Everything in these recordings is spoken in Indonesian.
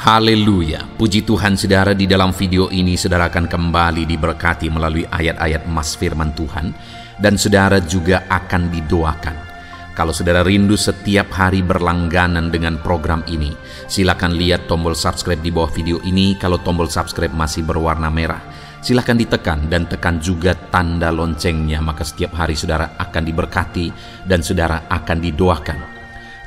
Haleluya, puji Tuhan saudara. Di dalam video ini saudara akan kembali diberkati melalui ayat-ayat emas firman Tuhan, dan saudara juga akan didoakan. Kalau saudara rindu setiap hari berlangganan dengan program ini, silakan lihat tombol subscribe di bawah video ini. Kalau tombol subscribe masih berwarna merah, silakan ditekan dan tekan juga tanda loncengnya, maka setiap hari saudara akan diberkati dan saudara akan didoakan.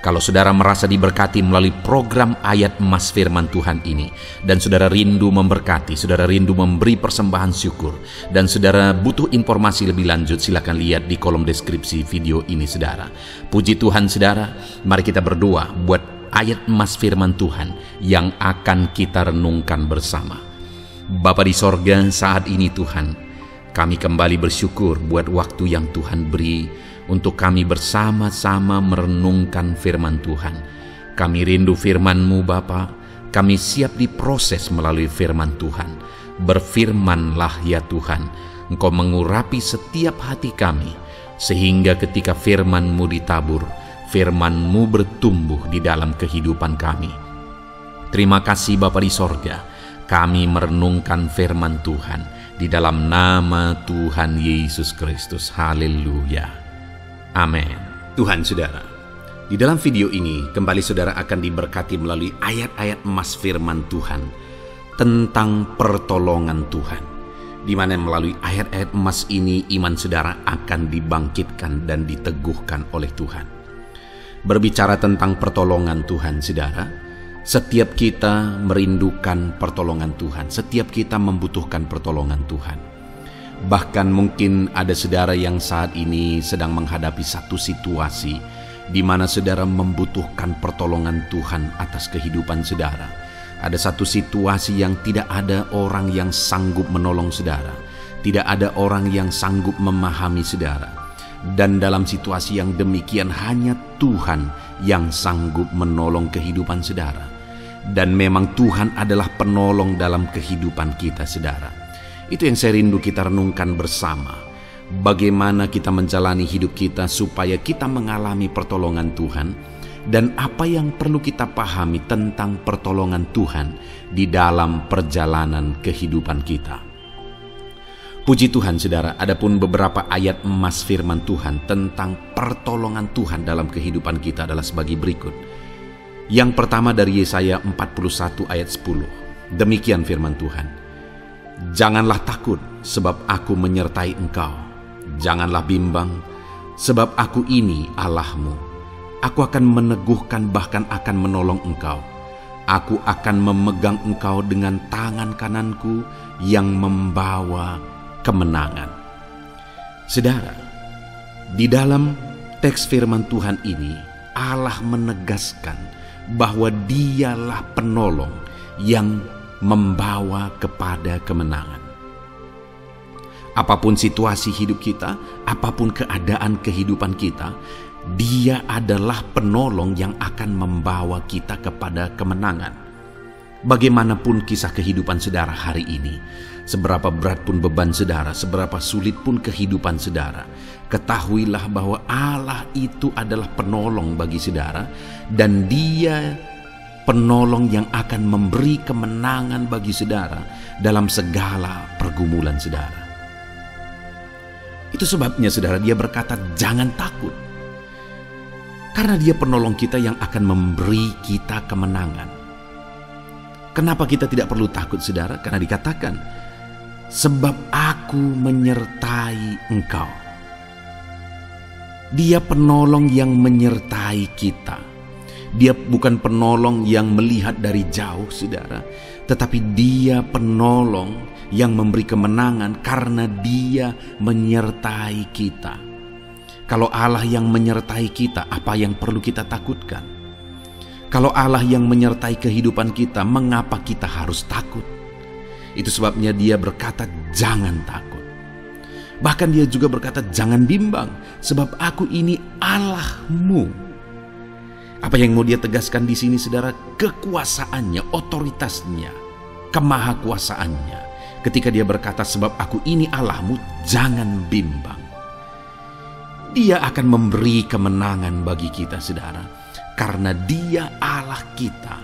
Kalau saudara merasa diberkati melalui program ayat emas firman Tuhan ini, dan saudara rindu memberkati, saudara rindu memberi persembahan syukur, dan saudara butuh informasi lebih lanjut, silakan lihat di kolom deskripsi video ini saudara. Puji Tuhan saudara, mari kita berdoa buat ayat emas firman Tuhan yang akan kita renungkan bersama. Bapa di sorga, saat ini Tuhan, kami kembali bersyukur buat waktu yang Tuhan beri untuk kami bersama-sama merenungkan firman Tuhan. Kami rindu firman-Mu Bapa, kami siap diproses melalui firman Tuhan. Berfirmanlah ya Tuhan, Engkau mengurapi setiap hati kami, sehingga ketika firman-Mu ditabur, firman-Mu bertumbuh di dalam kehidupan kami. Terima kasih Bapa di sorga, kami merenungkan firman Tuhan di dalam nama Tuhan Yesus Kristus. Haleluya. Amin. Tuhan saudara, di dalam video ini kembali saudara akan diberkati melalui ayat-ayat emas firman Tuhan tentang pertolongan Tuhan, di mana melalui ayat-ayat emas ini iman saudara akan dibangkitkan dan diteguhkan oleh Tuhan. Berbicara tentang pertolongan Tuhan saudara, setiap kita merindukan pertolongan Tuhan, setiap kita membutuhkan pertolongan Tuhan. Bahkan mungkin ada saudara yang saat ini sedang menghadapi satu situasi di mana saudara membutuhkan pertolongan Tuhan atas kehidupan saudara. Ada satu situasi yang tidak ada orang yang sanggup menolong saudara, tidak ada orang yang sanggup memahami saudara. Dan dalam situasi yang demikian hanya Tuhan yang sanggup menolong kehidupan saudara. Dan memang Tuhan adalah penolong dalam kehidupan kita saudara. Itu yang saya rindu kita renungkan bersama. Bagaimana kita menjalani hidup kita supaya kita mengalami pertolongan Tuhan, dan apa yang perlu kita pahami tentang pertolongan Tuhan di dalam perjalanan kehidupan kita. Puji Tuhan saudara, adapun beberapa ayat emas firman Tuhan tentang pertolongan Tuhan dalam kehidupan kita adalah sebagai berikut. Yang pertama dari Yesaya 41 ayat 10. Demikian firman Tuhan. Janganlah takut, sebab aku menyertai engkau. Janganlah bimbang, sebab aku ini Allahmu. Aku akan meneguhkan, bahkan akan menolong engkau. Aku akan memegang engkau dengan tangan kananku yang membawa kemenangan. Saudara, di dalam teks firman Tuhan ini, Allah menegaskan bahwa Dialah penolong yang membawa kepada kemenangan. Apapun situasi hidup kita, apapun keadaan kehidupan kita, Dia adalah penolong yang akan membawa kita kepada kemenangan. Bagaimanapun kisah kehidupan saudara hari ini, seberapa berat pun beban saudara, seberapa sulit pun kehidupan saudara, ketahuilah bahwa Allah itu adalah penolong bagi saudara, dan Dia penolong yang akan memberi kemenangan bagi saudara dalam segala pergumulan saudara. Itu sebabnya saudara, Dia berkata jangan takut. Karena Dia penolong kita yang akan memberi kita kemenangan. Kenapa kita tidak perlu takut saudara? Karena dikatakan, sebab aku menyertai engkau. Dia penolong yang menyertai kita. Dia bukan penolong yang melihat dari jauh saudara, tetapi Dia penolong yang memberi kemenangan karena Dia menyertai kita. Kalau Allah yang menyertai kita, apa yang perlu kita takutkan? Kalau Allah yang menyertai kehidupan kita, mengapa kita harus takut? Itu sebabnya Dia berkata jangan takut. Bahkan Dia juga berkata jangan bimbang, sebab aku ini Allahmu. Apa yang mau Dia tegaskan di sini saudara? Kekuasaannya, otoritasnya, kemahakuasaannya. Ketika Dia berkata sebab aku ini Allahmu, jangan bimbang. Dia akan memberi kemenangan bagi kita saudara, karena Dia Allah kita.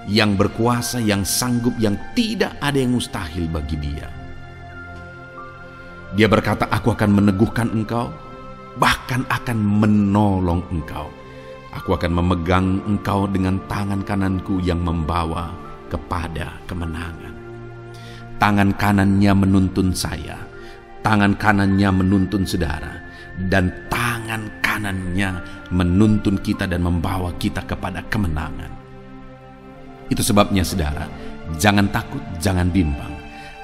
yang berkuasa, yang sanggup, yang tidak ada yang mustahil bagi Dia. Dia berkata, aku akan meneguhkan engkau, bahkan akan menolong engkau. Aku akan memegang engkau dengan tangan kananku yang membawa kepada kemenangan. Tangan kanannya menuntun saya, tangan kanannya menuntun saudara, dan tangan kanannya menuntun kita dan membawa kita kepada kemenangan. Itu sebabnya saudara, jangan takut, jangan bimbang.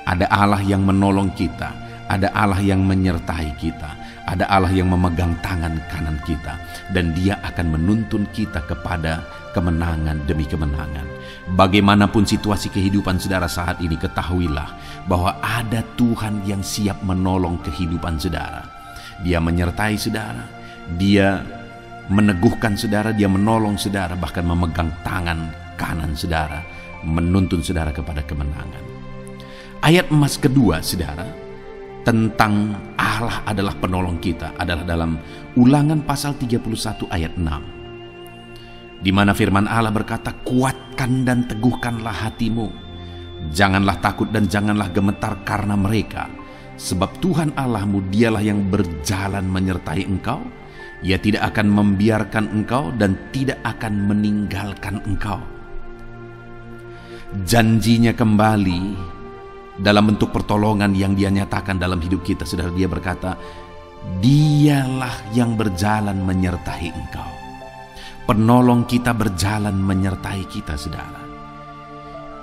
Ada Allah yang menolong kita, ada Allah yang menyertai kita, ada Allah yang memegang tangan kanan kita, dan Dia akan menuntun kita kepada kemenangan demi kemenangan. Bagaimanapun situasi kehidupan saudara saat ini, ketahuilah bahwa ada Tuhan yang siap menolong kehidupan saudara. Dia menyertai saudara, Dia meneguhkan saudara, Dia menolong saudara, bahkan memegang tangan kanan saudara, menuntun saudara kepada kemenangan. Ayat emas kedua saudara, tentang Allah adalah penolong kita, adalah dalam Ulangan pasal 31 ayat 6. Di mana firman Allah berkata, kuatkan dan teguhkanlah hatimu. Janganlah takut dan janganlah gemetar karena mereka. Sebab Tuhan Allahmu, Dialah yang berjalan menyertai engkau. Ia tidak akan membiarkan engkau dan tidak akan meninggalkan engkau. Janjinya kembali dalam bentuk pertolongan yang Dia nyatakan dalam hidup kita. Saudara, Dia berkata, Dialah yang berjalan menyertai engkau. Penolong kita berjalan menyertai kita, saudara.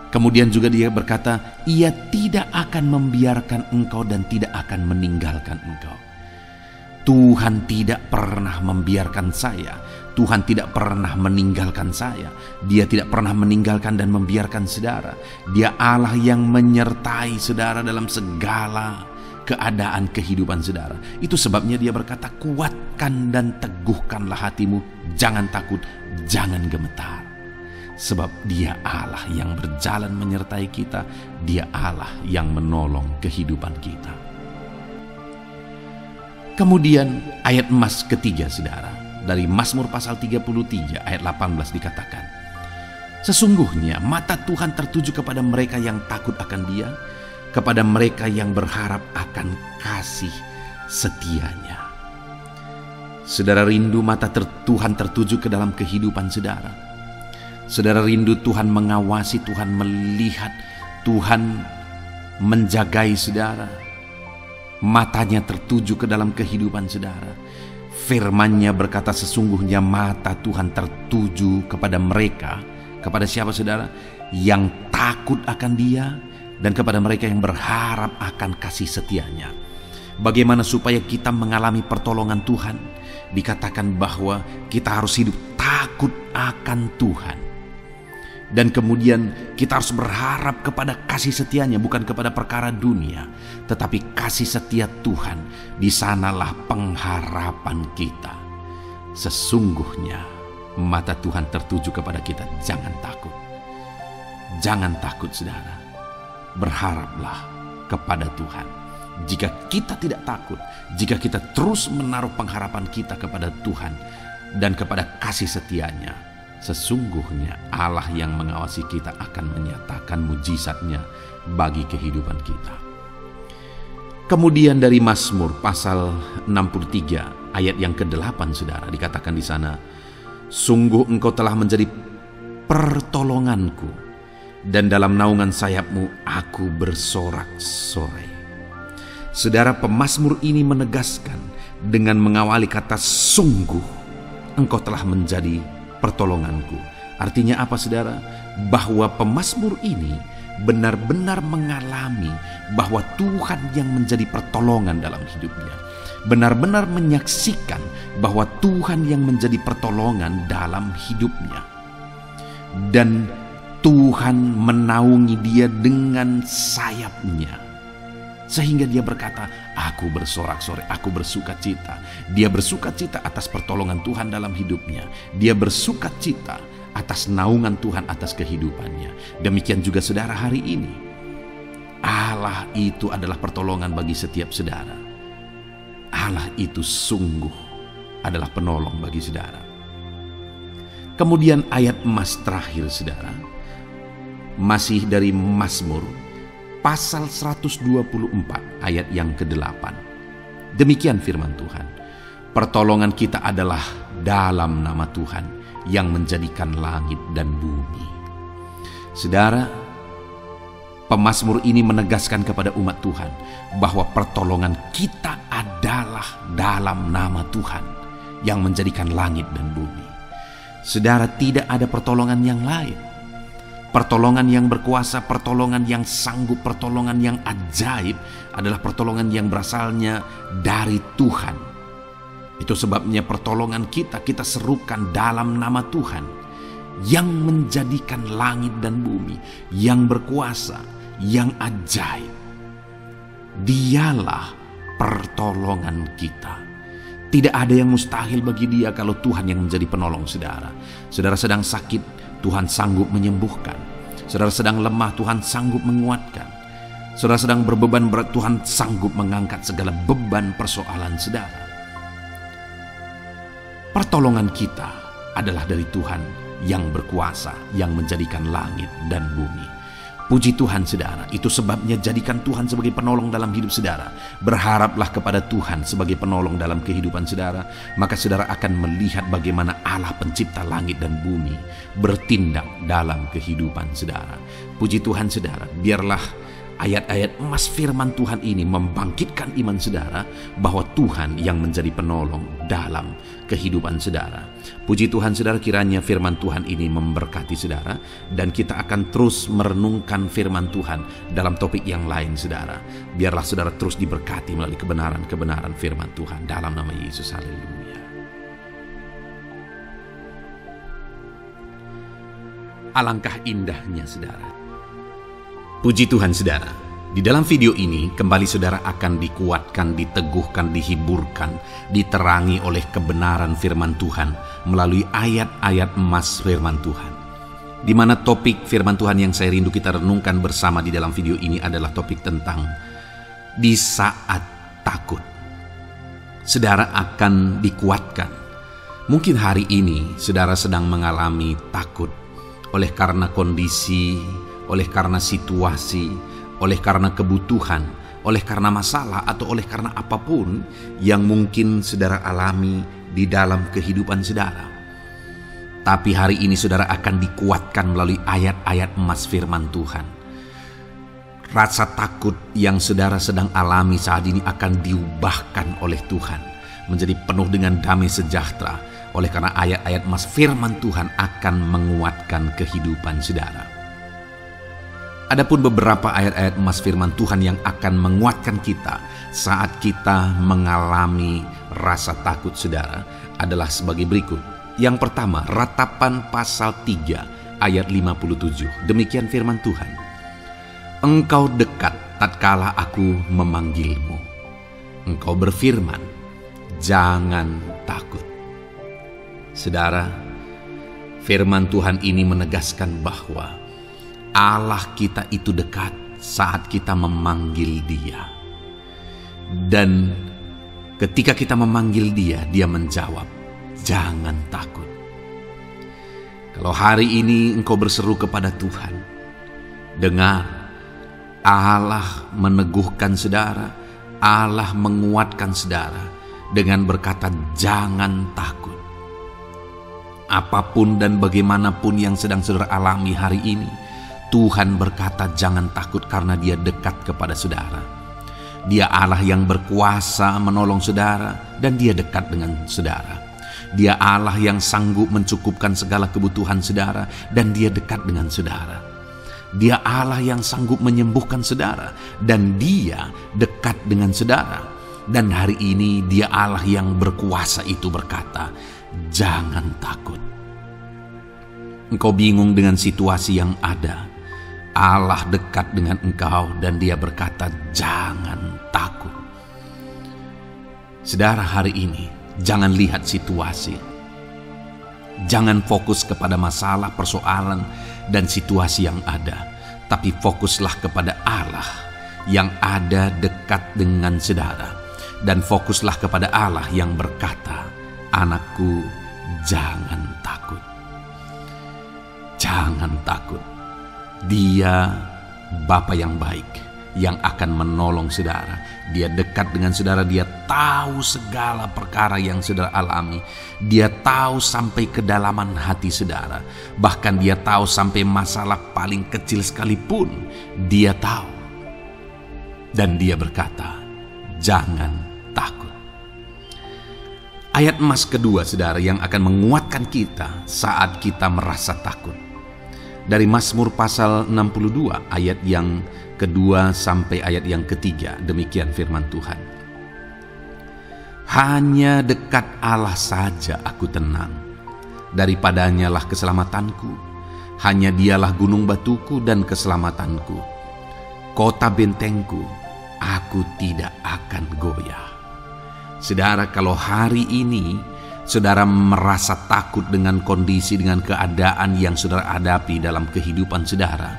Kemudian juga Dia berkata, Ia tidak akan membiarkan engkau dan tidak akan meninggalkan engkau. Tuhan tidak pernah membiarkan saya. Tuhan tidak pernah meninggalkan saya. Dia tidak pernah meninggalkan dan membiarkan saudara. Dia Allah yang menyertai saudara dalam segala keadaan kehidupan saudara. Itu sebabnya Dia berkata, kuatkan dan teguhkanlah hatimu. Jangan takut, jangan gemetar. Sebab Dia Allah yang berjalan menyertai kita. Dia Allah yang menolong kehidupan kita. Kemudian ayat emas ketiga saudara, dari Mazmur pasal 33 ayat 18 dikatakan, sesungguhnya mata Tuhan tertuju kepada mereka yang takut akan Dia, kepada mereka yang berharap akan kasih setianya. Saudara rindu mata Tuhan tertuju ke dalam kehidupan saudara. Saudara rindu Tuhan mengawasi, Tuhan melihat, Tuhan menjagai saudara. Matanya tertuju ke dalam kehidupan saudara. Firman-Nya berkata, sesungguhnya mata Tuhan tertuju kepada mereka. Kepada siapa saudara? Yang takut akan Dia, dan kepada mereka yang berharap akan kasih setianya. Bagaimana supaya kita mengalami pertolongan Tuhan? Dikatakan bahwa kita harus hidup takut akan Tuhan. Dan kemudian kita harus berharap kepada kasih setianya, bukan kepada perkara dunia, tetapi kasih setia Tuhan. Di sanalah pengharapan kita. Sesungguhnya mata Tuhan tertuju kepada kita. Jangan takut. Jangan takut saudara. Berharaplah kepada Tuhan. Jika kita tidak takut, jika kita terus menaruh pengharapan kita kepada Tuhan dan kepada kasih setianya, sesungguhnya Allah yang mengawasi kita akan menyatakan mujizatnya bagi kehidupan kita. Kemudian dari Mazmur pasal 63 ayat yang ke-8 saudara, dikatakan di sana, sungguh engkau telah menjadi pertolonganku, dan dalam naungan sayapmu aku bersorak-sorai. Saudara, pemazmur ini menegaskan dengan mengawali kata sungguh engkau telah menjadi pertolonganku. Artinya apa saudara? Bahwa pemazmur ini benar-benar mengalami bahwa Tuhan yang menjadi pertolongan dalam hidupnya. Benar-benar menyaksikan bahwa Tuhan yang menjadi pertolongan dalam hidupnya. Dan Tuhan menaungi dia dengan sayapnya. Sehingga dia berkata, aku bersorak-sorai, aku bersukacita. Dia bersukacita atas pertolongan Tuhan dalam hidupnya. Dia bersukacita atas naungan Tuhan atas kehidupannya. Demikian juga saudara hari ini. Allah itu adalah pertolongan bagi setiap saudara. Allah itu sungguh adalah penolong bagi saudara. Kemudian ayat emas terakhir saudara, masih dari Mazmur pasal 124 ayat yang ke-8. Demikian firman Tuhan, pertolongan kita adalah dalam nama Tuhan yang menjadikan langit dan bumi. Saudara, pemazmur ini menegaskan kepada umat Tuhan bahwa pertolongan kita adalah dalam nama Tuhan yang menjadikan langit dan bumi. Saudara, tidak ada pertolongan yang lain. Pertolongan yang berkuasa, pertolongan yang sanggup, pertolongan yang ajaib adalah pertolongan yang berasalnya dari Tuhan. Itu sebabnya pertolongan kita serukan dalam nama Tuhan yang menjadikan langit dan bumi, yang berkuasa, yang ajaib. Dialah pertolongan kita. Tidak ada yang mustahil bagi Dia kalau Tuhan yang menjadi penolong saudara. Saudara sedang sakit, Tuhan sanggup menyembuhkan. Saudara sedang lemah, Tuhan sanggup menguatkan. Saudara sedang berbeban berat, Tuhan sanggup mengangkat segala beban persoalan saudara. Pertolongan kita adalah dari Tuhan yang berkuasa, yang menjadikan langit dan bumi. Puji Tuhan saudara, itu sebabnya jadikan Tuhan sebagai penolong dalam hidup saudara. Berharaplah kepada Tuhan sebagai penolong dalam kehidupan saudara, maka saudara akan melihat bagaimana Allah pencipta langit dan bumi bertindak dalam kehidupan saudara. Puji Tuhan saudara, biarlah ayat-ayat emas firman Tuhan ini membangkitkan iman saudara bahwa Tuhan yang menjadi penolong dalam kehidupan saudara. Puji Tuhan saudara, kiranya firman Tuhan ini memberkati saudara, dan kita akan terus merenungkan firman Tuhan dalam topik yang lain saudara. Biarlah saudara terus diberkati melalui kebenaran-kebenaran firman Tuhan dalam nama Yesus. Haleluya. Alangkah indahnya saudara. Puji Tuhan saudara, di dalam video ini kembali saudara akan dikuatkan, diteguhkan, dihiburkan, diterangi oleh kebenaran firman Tuhan melalui ayat-ayat emas firman Tuhan. Di mana topik firman Tuhan yang saya rindu kita renungkan bersama di dalam video ini adalah topik tentang di saat takut. Saudara akan dikuatkan. Mungkin hari ini saudara sedang mengalami takut oleh karena kondisi, oleh karena situasi, oleh karena kebutuhan, oleh karena masalah, atau oleh karena apapun yang mungkin saudara alami di dalam kehidupan saudara. Tapi hari ini saudara akan dikuatkan melalui ayat-ayat emas firman Tuhan. Rasa takut yang saudara sedang alami saat ini akan diubahkan oleh Tuhan menjadi penuh dengan damai sejahtera, oleh karena ayat-ayat emas firman Tuhan akan menguatkan kehidupan saudara. Adapun beberapa ayat-ayat emas firman Tuhan yang akan menguatkan kita saat kita mengalami rasa takut saudara adalah sebagai berikut. Yang pertama, Ratapan pasal 3 ayat 57. Demikian firman Tuhan. Engkau dekat tatkala aku memanggilmu. Engkau berfirman, jangan takut. Saudara, firman Tuhan ini menegaskan bahwa Allah kita itu dekat saat kita memanggil Dia. Dan ketika kita memanggil Dia, Dia menjawab, jangan takut. Kalau hari ini engkau berseru kepada Tuhan, dengar, Allah meneguhkan saudara, Allah menguatkan saudara dengan berkata, jangan takut. Apapun dan bagaimanapun yang sedang saudara alami hari ini, Tuhan berkata jangan takut karena Dia dekat kepada saudara. Dia Allah yang berkuasa menolong saudara dan Dia dekat dengan saudara. Dia Allah yang sanggup mencukupkan segala kebutuhan saudara dan Dia dekat dengan saudara. Dia Allah yang sanggup menyembuhkan saudara dan Dia dekat dengan saudara. Dan hari ini Dia Allah yang berkuasa itu berkata, jangan takut. Engkau bingung dengan situasi yang ada, Allah dekat dengan engkau dan Dia berkata jangan takut. Saudara, hari ini jangan lihat situasi. Jangan fokus kepada masalah, persoalan, dan situasi yang ada. Tapi fokuslah kepada Allah yang ada dekat dengan saudara. Dan fokuslah kepada Allah yang berkata, anakku jangan takut. Jangan takut. Dia Bapa yang baik, yang akan menolong saudara. Dia dekat dengan saudara, dia tahu segala perkara yang saudara alami. Dia tahu sampai kedalaman hati saudara. Bahkan dia tahu sampai masalah paling kecil sekalipun, dia tahu. Dan dia berkata, jangan takut. Ayat emas kedua saudara yang akan menguatkan kita saat kita merasa takut. Dari Mazmur pasal 62 ayat yang kedua sampai ayat yang ketiga, demikian firman Tuhan. Hanya dekat Allah saja aku tenang, daripadanya lah keselamatanku. Hanya dialah gunung batuku dan keselamatanku, kota bentengku, aku tidak akan goyah. Saudara, kalau hari ini saudara merasa takut dengan kondisi, dengan keadaan yang saudara hadapi dalam kehidupan saudara,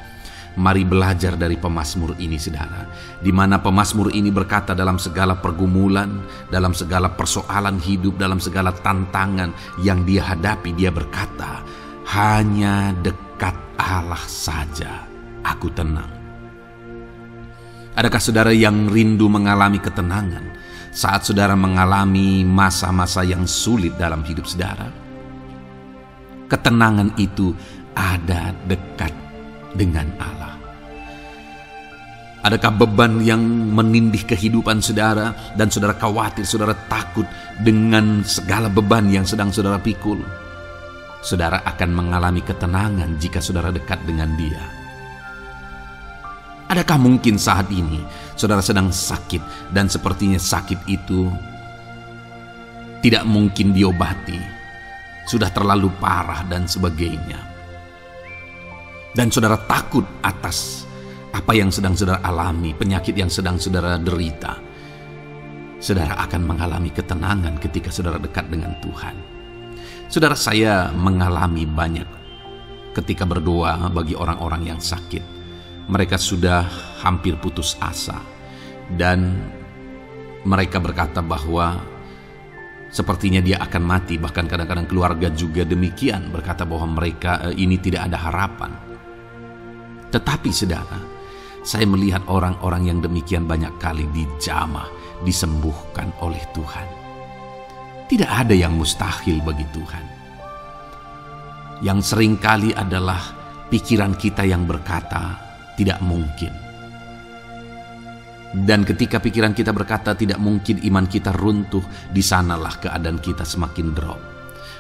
mari belajar dari pemazmur ini saudara, di mana pemazmur ini berkata dalam segala pergumulan, dalam segala persoalan hidup, dalam segala tantangan yang dia hadapi, dia berkata, hanya dekat Allah saja aku tenang. Adakah saudara yang rindu mengalami ketenangan saat saudara mengalami masa-masa yang sulit dalam hidup saudara? Ketenangan itu ada dekat dengan Allah. Adakah beban yang menindih kehidupan saudara dan saudara khawatir, saudara takut dengan segala beban yang sedang saudara pikul? Saudara akan mengalami ketenangan jika saudara dekat dengan Dia. Adakah mungkin saat ini saudara sedang sakit dan sepertinya sakit itu tidak mungkin diobati, sudah terlalu parah dan sebagainya, dan saudara takut atas apa yang sedang saudara alami, penyakit yang sedang saudara derita? Saudara akan mengalami ketenangan ketika saudara dekat dengan Tuhan. Saudara, saya mengalami banyak ketika berdoa bagi orang-orang yang sakit. Mereka sudah hampir putus asa dan mereka berkata bahwa sepertinya dia akan mati. Bahkan kadang-kadang keluarga juga demikian, berkata bahwa mereka ini tidak ada harapan. Tetapi saudara, saya melihat orang-orang yang demikian banyak kali dijamah, disembuhkan oleh Tuhan. Tidak ada yang mustahil bagi Tuhan. Yang seringkali adalah pikiran kita yang berkata tidak mungkin. Dan ketika pikiran kita berkata tidak mungkin, iman kita runtuh, di sanalah keadaan kita semakin drop.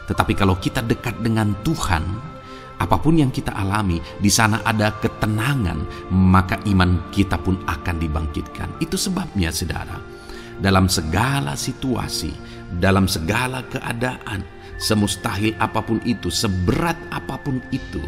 Tetapi kalau kita dekat dengan Tuhan, apapun yang kita alami, di sana ada ketenangan, maka iman kita pun akan dibangkitkan. Itu sebabnya saudara, dalam segala situasi, dalam segala keadaan, semustahil apapun itu, seberat apapun itu,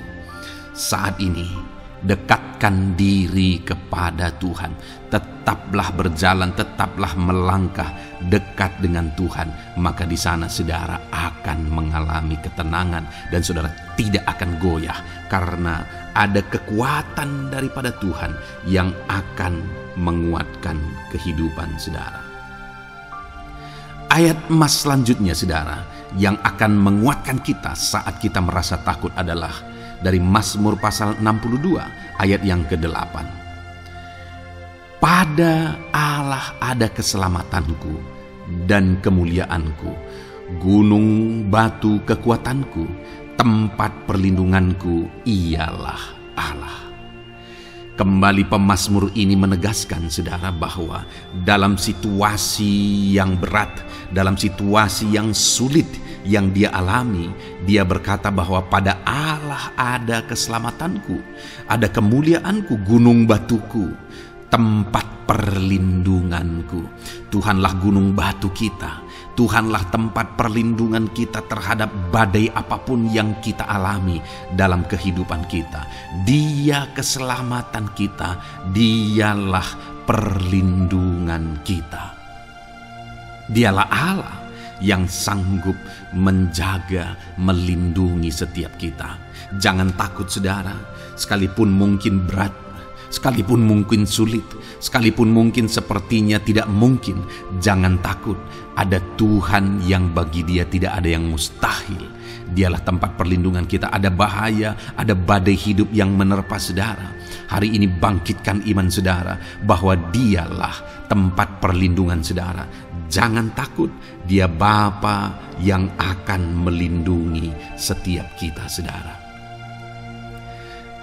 saat ini dekatkan diri kepada Tuhan. Tetaplah berjalan, tetaplah melangkah dekat dengan Tuhan. Maka di sana saudara akan mengalami ketenangan dan saudara tidak akan goyah, karena ada kekuatan daripada Tuhan yang akan menguatkan kehidupan saudara. Ayat emas selanjutnya saudara yang akan menguatkan kita saat kita merasa takut adalah dari Mazmur pasal 62 ayat yang ke-8. Pada Allah ada keselamatanku dan kemuliaanku, gunung batu kekuatanku, tempat perlindunganku ialah Allah. Kembali pemazmur ini menegaskan saudara bahwa dalam situasi yang berat, dalam situasi yang sulit yang dia alami, dia berkata bahwa pada Allah ada keselamatanku, ada kemuliaanku, gunung batuku, tempat perlindunganku. Tuhanlah gunung batu kita, Tuhanlah tempat perlindungan kita terhadap badai apapun yang kita alami dalam kehidupan kita. Dia keselamatan kita, Dialah perlindungan kita. Dialah Allah yang sanggup menjaga, melindungi setiap kita. Jangan takut saudara, sekalipun mungkin berat, Sekalipun mungkin sulit, sekalipun mungkin sepertinya tidak mungkin, jangan takut. Ada Tuhan yang bagi Dia tidak ada yang mustahil. Dialah tempat perlindungan kita. Ada bahaya, ada badai hidup yang menerpa saudara. Hari ini bangkitkan iman saudara bahwa Dialah tempat perlindungan saudara. Jangan takut, Dia Bapa yang akan melindungi setiap kita saudara.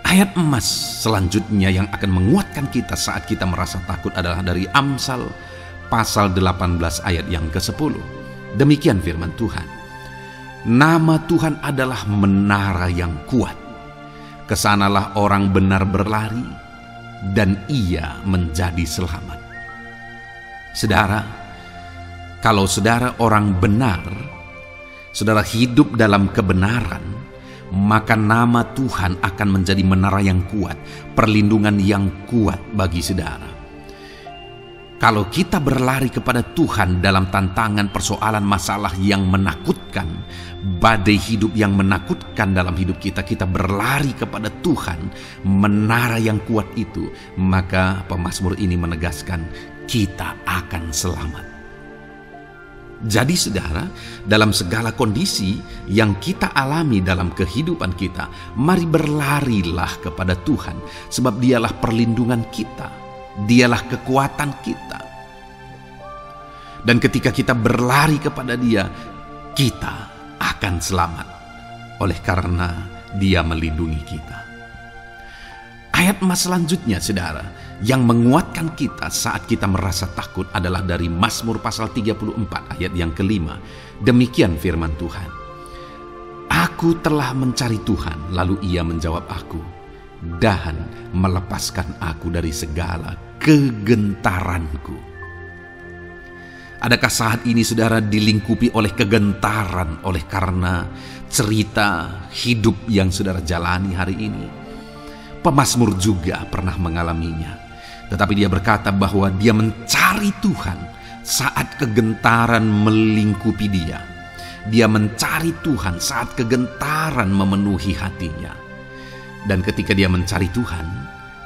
Ayat emas selanjutnya yang akan menguatkan kita saat kita merasa takut adalah dari Amsal pasal 18 ayat yang ke-10. Demikian firman Tuhan. Nama Tuhan adalah menara yang kuat. Kesanalah orang benar berlari dan ia menjadi selamat. Saudara, kalau saudara orang benar, saudara hidup dalam kebenaran, maka nama Tuhan akan menjadi menara yang kuat, perlindungan yang kuat bagi saudara. Kalau kita berlari kepada Tuhan dalam tantangan, persoalan, masalah yang menakutkan, badai hidup yang menakutkan dalam hidup kita, kita berlari kepada Tuhan, menara yang kuat itu, maka pemazmur ini menegaskan kita akan selamat. Jadi saudara, dalam segala kondisi yang kita alami dalam kehidupan kita, mari berlarilah kepada Tuhan, sebab Dialah perlindungan kita, Dialah kekuatan kita. Dan ketika kita berlari kepada Dia, kita akan selamat, oleh karena Dia melindungi kita. Ayat emas selanjutnya saudara, yang menguatkan kita saat kita merasa takut adalah dari Mazmur pasal 34 ayat yang kelima. Demikian firman Tuhan. Aku telah mencari Tuhan, lalu Ia menjawab aku dan melepaskan aku dari segala kegentaranku. Adakah saat ini saudara dilingkupi oleh kegentaran oleh karena cerita hidup yang saudara jalani hari ini? Pemazmur juga pernah mengalaminya. Tetapi dia berkata bahwa dia mencari Tuhan saat kegentaran melingkupi dia. Dia mencari Tuhan saat kegentaran memenuhi hatinya. Dan ketika dia mencari Tuhan,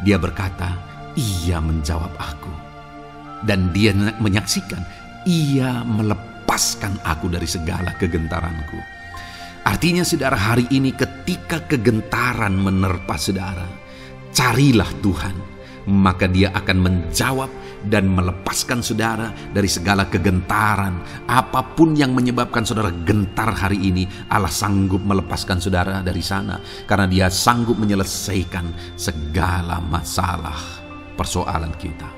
dia berkata, Ia menjawab aku. Dan dia menyaksikan, Ia melepaskan aku dari segala kegentaranku. Artinya saudara, hari ini ketika kegentaran menerpa saudara, carilah Tuhan, maka Dia akan menjawab dan melepaskan saudara dari segala kegentaran. Apapun yang menyebabkan saudara gentar hari ini, Allah sanggup melepaskan saudara dari sana, karena Dia sanggup menyelesaikan segala masalah persoalan kita.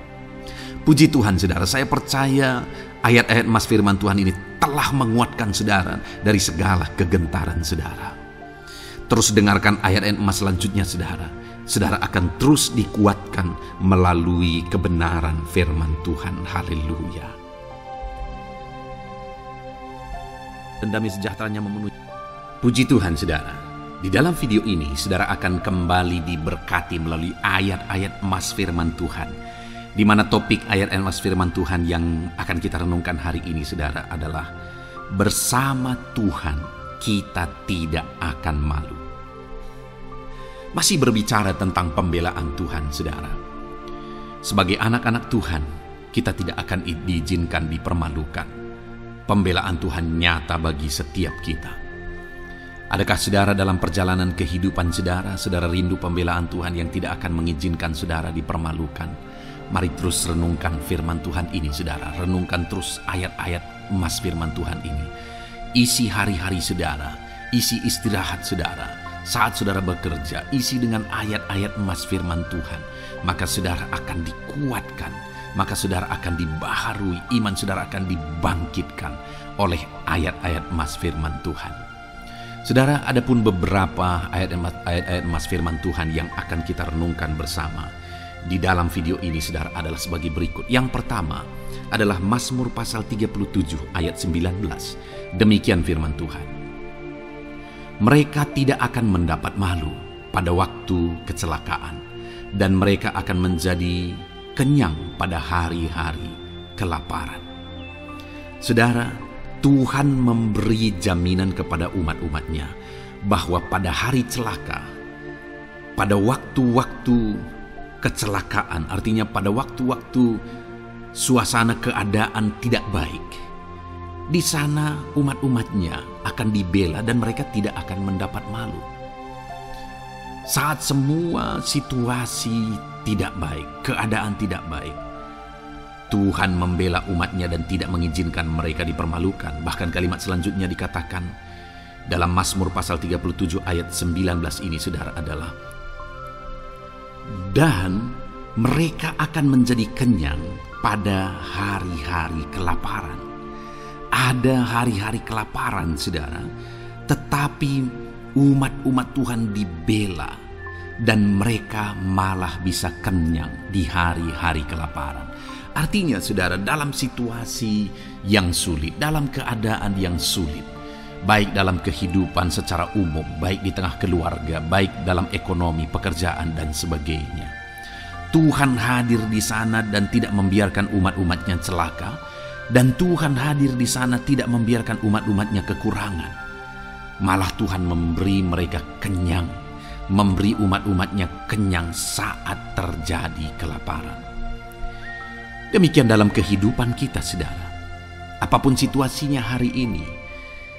Puji Tuhan saudara, saya percaya ayat-ayat emas firman Tuhan ini telah menguatkan saudara dari segala kegentaran saudara. Terus dengarkan ayat-ayat emas selanjutnya saudara. Saudara akan terus dikuatkan melalui kebenaran firman Tuhan. Haleluya. Dan damai sejahteranya memenuhi. Puji Tuhan saudara. Di dalam video ini saudara akan kembali diberkati melalui ayat-ayat emas firman Tuhan. Di mana topik ayat emas firman Tuhan yang akan kita renungkan hari ini saudara adalah bersama Tuhan kita tidak akan malu. Masih berbicara tentang pembelaan Tuhan saudara. Sebagai anak-anak Tuhan, kita tidak akan diizinkan dipermalukan. Pembelaan Tuhan nyata bagi setiap kita. Adakah saudara dalam perjalanan kehidupan saudara rindu pembelaan Tuhan yang tidak akan mengizinkan saudara dipermalukan? Mari terus renungkan firman Tuhan ini saudara. Renungkan terus ayat-ayat emas firman Tuhan ini. Isi hari-hari saudara, isi istirahat saudara. Saat saudara bekerja, isi dengan ayat-ayat emas firman Tuhan. Maka saudara akan dikuatkan, maka saudara akan dibaharui, iman saudara akan dibangkitkan oleh ayat-ayat emas firman Tuhan. Saudara, ada pun beberapa ayat-ayat emas firman Tuhan yang akan kita renungkan bersama di dalam video ini saudara adalah sebagai berikut. Yang pertama adalah Mazmur pasal 37 ayat 19. Demikian firman Tuhan. Mereka tidak akan mendapat malu pada waktu kecelakaan, dan mereka akan menjadi kenyang pada hari-hari kelaparan. Saudara, Tuhan memberi jaminan kepada umat-umatnya bahwa pada hari celaka, pada waktu-waktu kecelakaan, artinya pada waktu-waktu suasana keadaan tidak baik, di sana umat-umatnya akan dibela dan mereka tidak akan mendapat malu. Saat semua situasi tidak baik, keadaan tidak baik, Tuhan membela umatnya dan tidak mengizinkan mereka dipermalukan. Bahkan kalimat selanjutnya dikatakan dalam Mazmur pasal 37 ayat 19 ini, saudara, adalah dan mereka akan menjadi kenyang pada hari-hari kelaparan. Ada hari-hari kelaparan, saudara, tetapi umat-umat Tuhan dibela dan mereka malah bisa kenyang di hari-hari kelaparan. Artinya, saudara, dalam situasi yang sulit, dalam keadaan yang sulit, baik dalam kehidupan secara umum, baik di tengah keluarga, baik dalam ekonomi, pekerjaan, dan sebagainya, Tuhan hadir di sana dan tidak membiarkan umat-umatnya celaka, dan Tuhan hadir di sana tidak membiarkan umat-umatnya kekurangan. Malah Tuhan memberi mereka kenyang, memberi umat-umatnya kenyang saat terjadi kelaparan. Demikian dalam kehidupan kita, saudara. Apapun situasinya hari ini,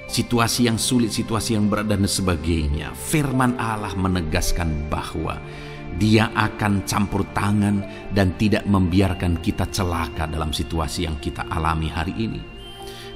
situasi yang sulit, situasi yang berat, dan sebagainya, firman Allah menegaskan bahwa Dia akan campur tangan dan tidak membiarkan kita celaka dalam situasi yang kita alami hari ini.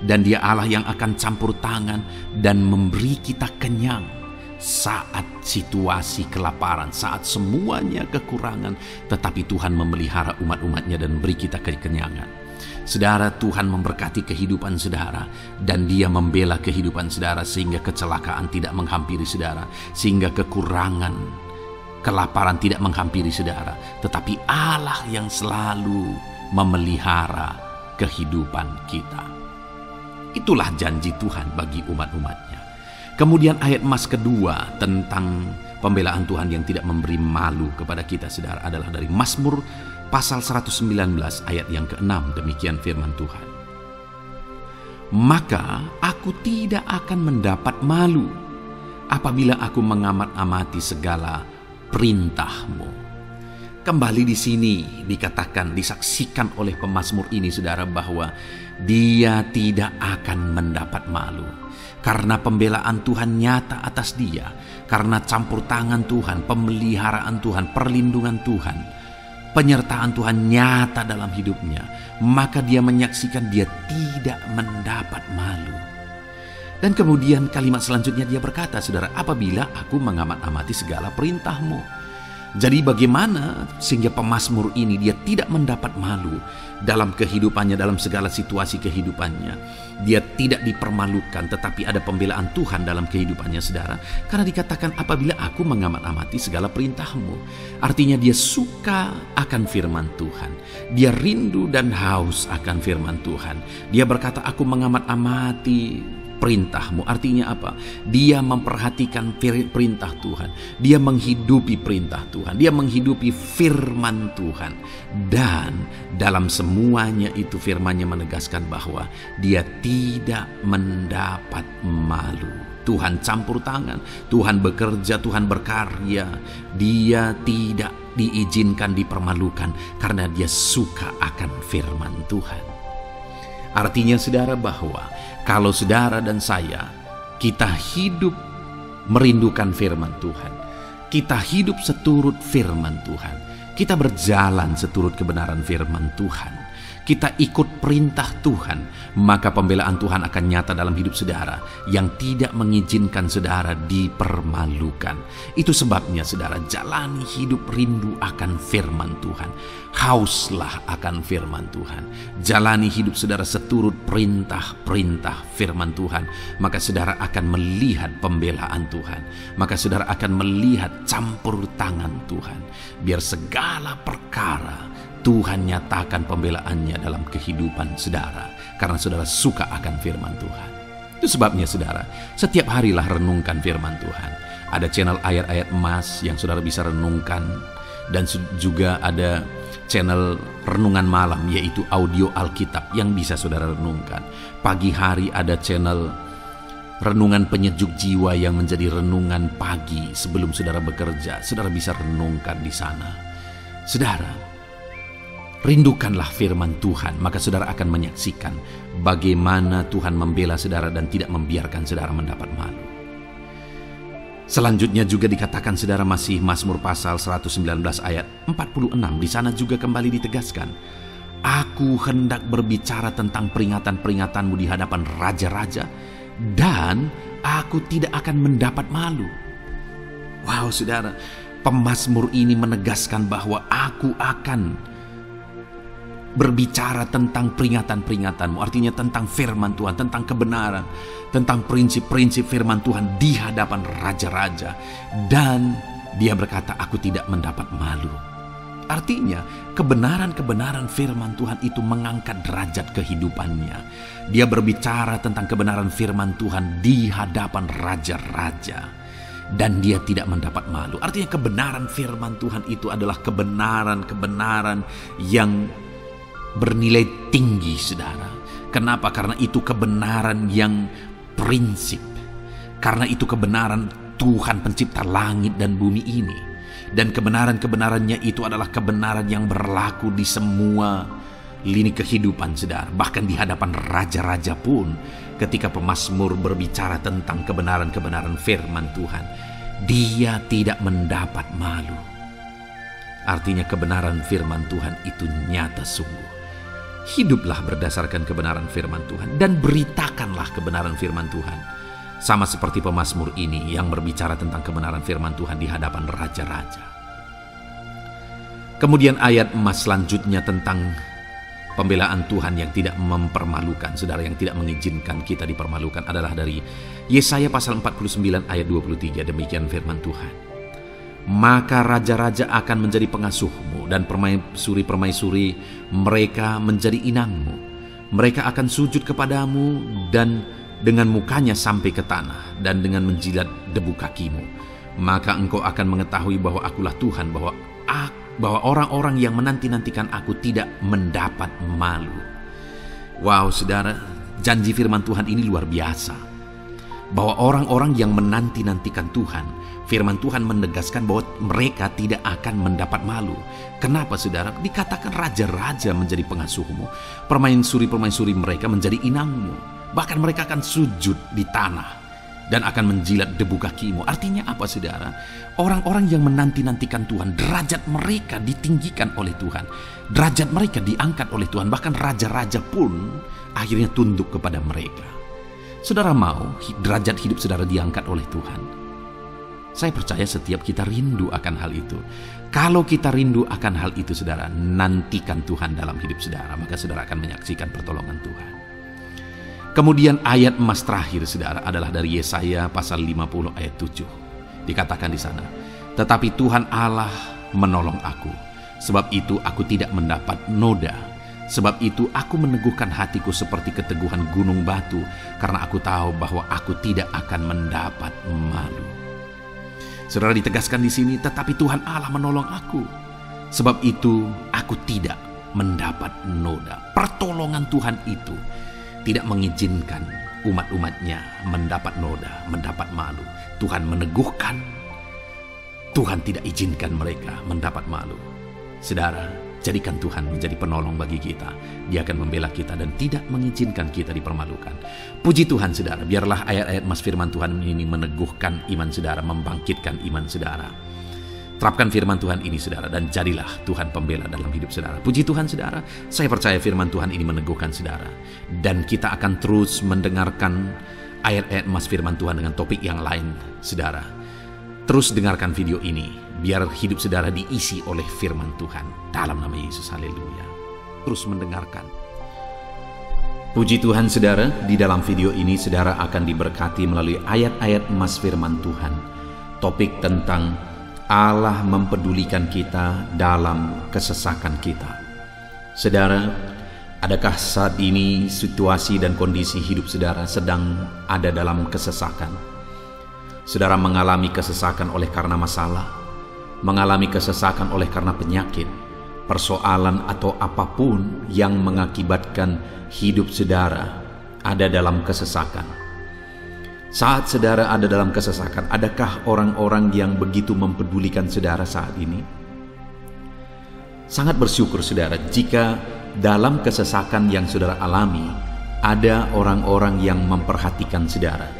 Dan Dia Allah yang akan campur tangan dan memberi kita kenyang saat situasi kelaparan, saat semuanya kekurangan, tetapi Tuhan memelihara umat-umatnya dan beri kita kekenyangan. Saudara, Tuhan memberkati kehidupan saudara dan Dia membela kehidupan saudara sehingga kecelakaan tidak menghampiri saudara, sehingga kekurangan, kelaparan tidak menghampiri saudara, tetapi Allah yang selalu memelihara kehidupan kita. Itulah janji Tuhan bagi umat-umatnya. Kemudian ayat emas kedua tentang pembelaan Tuhan yang tidak memberi malu kepada kita, saudara, adalah dari Mazmur pasal 119 ayat yang ke-6. Demikian firman Tuhan. Maka aku tidak akan mendapat malu apabila aku mengamat-amati segala perintah-Mu. Kembali di sini dikatakan, disaksikan oleh pemazmur ini, saudara, bahwa dia tidak akan mendapat malu. Karena pembelaan Tuhan nyata atas dia, karena campur tangan Tuhan, pemeliharaan Tuhan, perlindungan Tuhan, penyertaan Tuhan nyata dalam hidupnya, maka dia menyaksikan dia tidak mendapat malu. Dan kemudian kalimat selanjutnya dia berkata, saudara, apabila aku mengamat-amati segala perintah-Mu. Jadi bagaimana sehingga pemazmur ini dia tidak mendapat malu dalam kehidupannya, dalam segala situasi kehidupannya. Dia tidak dipermalukan, tetapi ada pembelaan Tuhan dalam kehidupannya, saudara. Karena dikatakan apabila aku mengamat-amati segala perintah-Mu. Artinya dia suka akan firman Tuhan. Dia rindu dan haus akan firman Tuhan. Dia berkata, aku mengamat-amati perintah-Mu. Artinya apa? Dia memperhatikan perintah Tuhan. Dia menghidupi perintah Tuhan. Dia menghidupi firman Tuhan. Dan dalam semuanya itu firman-Nya menegaskan bahwa dia tidak mendapat malu. Tuhan campur tangan, Tuhan bekerja, Tuhan berkarya. Dia tidak diizinkan dipermalukan karena dia suka akan firman Tuhan. Artinya, saudara, bahwa kalau saudara dan saya, kita hidup merindukan firman Tuhan, kita hidup seturut firman Tuhan, kita berjalan seturut kebenaran firman Tuhan, kita ikut perintah Tuhan, maka pembelaan Tuhan akan nyata dalam hidup saudara yang tidak mengizinkan saudara dipermalukan. Itu sebabnya, saudara, jalani hidup rindu akan firman Tuhan. Hauslah akan firman Tuhan. Jalani hidup saudara seturut perintah-perintah firman Tuhan. Maka saudara akan melihat pembelaan Tuhan. Maka saudara akan melihat campur tangan Tuhan. Biar segala perkara Tuhan nyatakan pembelaannya dalam kehidupan saudara. Karena saudara suka akan firman Tuhan. Itu sebabnya, saudara, setiap harilah renungkan firman Tuhan. Ada channel ayat-ayat emas yang saudara bisa renungkan. Dan juga ada channel renungan malam, yaitu audio Alkitab yang bisa saudara renungkan. Pagi hari ada channel renungan penyejuk jiwa yang menjadi renungan pagi sebelum saudara bekerja. Saudara bisa renungkan di sana. Saudara, rindukanlah firman Tuhan, maka saudara akan menyaksikan bagaimana Tuhan membela saudara dan tidak membiarkan saudara mendapat malu. Selanjutnya juga dikatakan saudara masih Mazmur pasal 119 ayat 46. Di sana juga kembali ditegaskan, aku hendak berbicara tentang peringatan-peringatanmu di hadapan raja-raja, dan aku tidak akan mendapat malu. Wow saudara, pemazmur ini menegaskan bahwa aku akan berbicara tentang peringatan-peringatanmu, artinya tentang firman Tuhan, tentang kebenaran, tentang prinsip-prinsip firman Tuhan di hadapan raja-raja. Dan dia berkata, aku tidak mendapat malu. Artinya, kebenaran-kebenaran firman Tuhan itu mengangkat derajat kehidupannya. Dia berbicara tentang kebenaran firman Tuhan di hadapan raja-raja, dan dia tidak mendapat malu. Artinya kebenaran firman Tuhan itu adalah kebenaran-kebenaran yang bernilai tinggi, saudara. Kenapa? Karena itu kebenaran yang prinsip. Karena itu kebenaran Tuhan pencipta langit dan bumi ini. Dan kebenaran-kebenarannya itu adalah kebenaran yang berlaku di semua lini kehidupan, saudara. Bahkan di hadapan raja-raja pun, ketika pemazmur berbicara tentang kebenaran-kebenaran firman Tuhan, dia tidak mendapat malu. Artinya kebenaran firman Tuhan itu nyata sungguh. Hiduplah berdasarkan kebenaran firman Tuhan dan beritakanlah kebenaran firman Tuhan. Sama seperti pemazmur ini yang berbicara tentang kebenaran firman Tuhan di hadapan raja-raja. Kemudian ayat emas selanjutnya tentang pembelaan Tuhan yang tidak mempermalukan, saudara, yang tidak mengizinkan kita dipermalukan adalah dari Yesaya pasal 49 ayat 23. Demikian firman Tuhan. Maka raja-raja akan menjadi pengasuhmu, dan permaisuri-permaisuri mereka menjadi inangmu. Mereka akan sujud kepadamu dan dengan mukanya sampai ke tanah, dan dengan menjilat debu kakimu. Maka engkau akan mengetahui bahwa akulah Tuhan, bahwa orang-orang yang menanti-nantikan aku tidak mendapat malu. Wow saudara, janji firman Tuhan ini luar biasa. Bahwa orang-orang yang menanti-nantikan Tuhan, firman Tuhan menegaskan bahwa mereka tidak akan mendapat malu. Kenapa saudara? Dikatakan raja-raja menjadi pengasuhmu, permaisuri-permaisuri mereka menjadi inangmu. Bahkan mereka akan sujud di tanah dan akan menjilat debu kakimu. Artinya apa saudara? Orang-orang yang menanti-nantikan Tuhan, derajat mereka ditinggikan oleh Tuhan. Derajat mereka diangkat oleh Tuhan. Bahkan raja-raja pun akhirnya tunduk kepada mereka. Saudara mau derajat hidup saudara diangkat oleh Tuhan? Saya percaya setiap kita rindu akan hal itu. Kalau kita rindu akan hal itu, saudara, nantikan Tuhan dalam hidup saudara, maka saudara akan menyaksikan pertolongan Tuhan. Kemudian ayat emas terakhir, saudara, adalah dari Yesaya pasal 50 ayat 7. Dikatakan di sana, tetapi Tuhan Allah menolong aku, sebab itu aku tidak mendapat noda. Sebab itu aku meneguhkan hatiku seperti keteguhan gunung batu, karena aku tahu bahwa aku tidak akan mendapat malu. Saudara, ditegaskan di sini, tetapi Tuhan Allah menolong aku. Sebab itu aku tidak mendapat noda. Pertolongan Tuhan itu tidak mengizinkan umat-umatnya mendapat noda, mendapat malu. Tuhan meneguhkan, Tuhan tidak izinkan mereka mendapat malu. Saudara, jadikan Tuhan menjadi penolong bagi kita. Dia akan membela kita dan tidak mengizinkan kita dipermalukan. Puji Tuhan saudara, biarlah ayat-ayat mas firman Tuhan ini meneguhkan iman saudara, membangkitkan iman saudara. Terapkan firman Tuhan ini saudara, dan jadilah Tuhan pembela dalam hidup saudara. Puji Tuhan saudara, saya percaya firman Tuhan ini meneguhkan saudara. Dan kita akan terus mendengarkan ayat-ayat mas firman Tuhan dengan topik yang lain saudara. Terus dengarkan video ini, biar hidup saudara diisi oleh firman Tuhan. Dalam nama Yesus, haleluya. Terus mendengarkan. Puji Tuhan saudara, di dalam video ini saudara akan diberkati melalui ayat-ayat emas firman Tuhan. Topik tentang Allah mempedulikan kita dalam kesesakan kita. Saudara, adakah saat ini situasi dan kondisi hidup saudara sedang ada dalam kesesakan? Saudara mengalami kesesakan oleh karena masalah, mengalami kesesakan oleh karena penyakit, persoalan atau apapun yang mengakibatkan hidup saudara ada dalam kesesakan. Saat saudara ada dalam kesesakan, adakah orang-orang yang begitu mempedulikan saudara saat ini? Sangat bersyukur saudara jika dalam kesesakan yang saudara alami ada orang-orang yang memperhatikan saudara.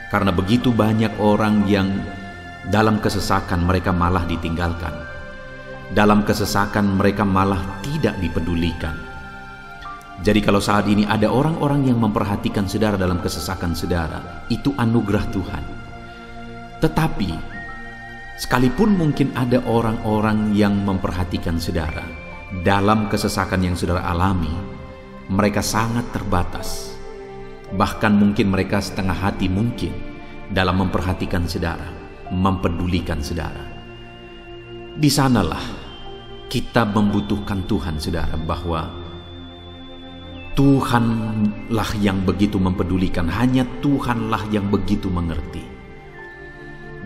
Karena begitu banyak orang yang dalam kesesakan mereka malah ditinggalkan. Dalam kesesakan mereka malah tidak dipedulikan. Jadi kalau saat ini ada orang-orang yang memperhatikan saudara dalam kesesakan saudara, itu anugerah Tuhan. Tetapi sekalipun mungkin ada orang-orang yang memperhatikan saudara dalam kesesakan yang saudara alami, mereka sangat terbatas. Bahkan mungkin mereka setengah hati mungkin dalam memperhatikan saudara, mempedulikan saudara. Di sanalah kita membutuhkan Tuhan saudara, bahwa Tuhanlah yang begitu mempedulikan, hanya Tuhanlah yang begitu mengerti.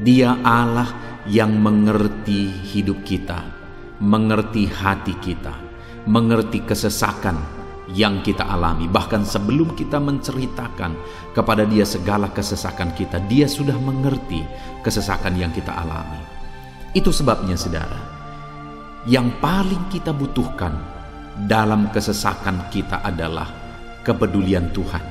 Dia Allah yang mengerti hidup kita, mengerti hati kita, mengerti kesesakan yang kita alami. Bahkan sebelum kita menceritakan kepada Dia segala kesesakan kita, Dia sudah mengerti kesesakan yang kita alami. Itu sebabnya saudara, yang paling kita butuhkan dalam kesesakan kita adalah kepedulian Tuhan.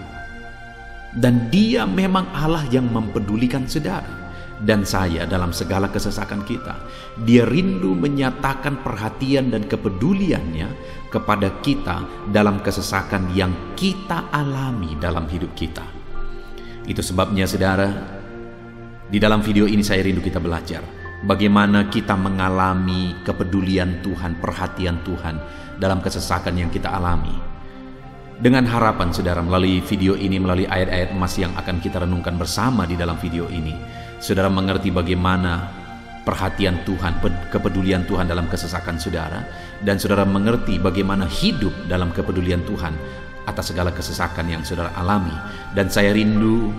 Dan Dia memang Allah yang mempedulikan saudara dan saya dalam segala kesesakan kita. Dia rindu menyatakan perhatian dan kepeduliannya kepada kita dalam kesesakan yang kita alami dalam hidup kita. Itu sebabnya saudara, di dalam video ini saya rindu kita belajar bagaimana kita mengalami kepedulian Tuhan, perhatian Tuhan dalam kesesakan yang kita alami. Dengan harapan saudara, melalui video ini, melalui ayat-ayat emas yang akan kita renungkan bersama di dalam video ini, saudara mengerti bagaimana perhatian Tuhan, kepedulian Tuhan dalam kesesakan saudara, dan saudara mengerti bagaimana hidup dalam kepedulian Tuhan atas segala kesesakan yang saudara alami. Dan saya rindu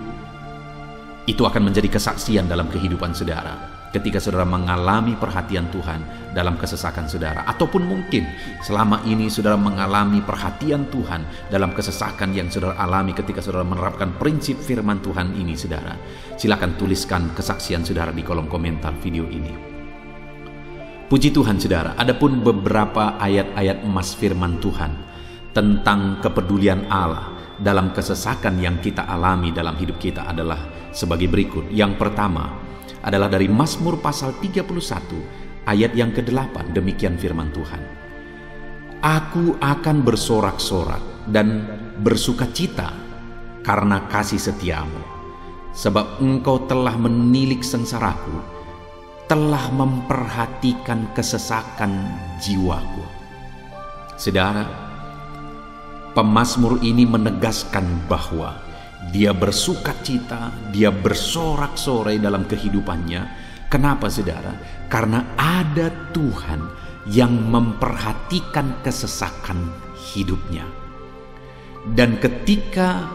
itu akan menjadi kesaksian dalam kehidupan saudara ketika saudara mengalami perhatian Tuhan dalam kesesakan saudara, ataupun mungkin selama ini saudara mengalami perhatian Tuhan dalam kesesakan yang saudara alami ketika saudara menerapkan prinsip firman Tuhan ini. Saudara, silakan tuliskan kesaksian saudara di kolom komentar video ini. Puji Tuhan saudara, adapun beberapa ayat-ayat emas firman Tuhan tentang kepedulian Allah dalam kesesakan yang kita alami dalam hidup kita adalah sebagai berikut. Yang pertama adalah dari Mazmur pasal 31 ayat yang ke-8. Demikian firman Tuhan. Aku akan bersorak-sorak dan bersukacita karena kasih setiamu, sebab engkau telah menilik sengsaraku, telah memperhatikan kesesakan jiwaku. Saudara, pemazmur ini menegaskan bahwa dia bersukacita, dia bersorak-sorai dalam kehidupannya. Kenapa saudara? Karena ada Tuhan yang memperhatikan kesesakan hidupnya. Dan ketika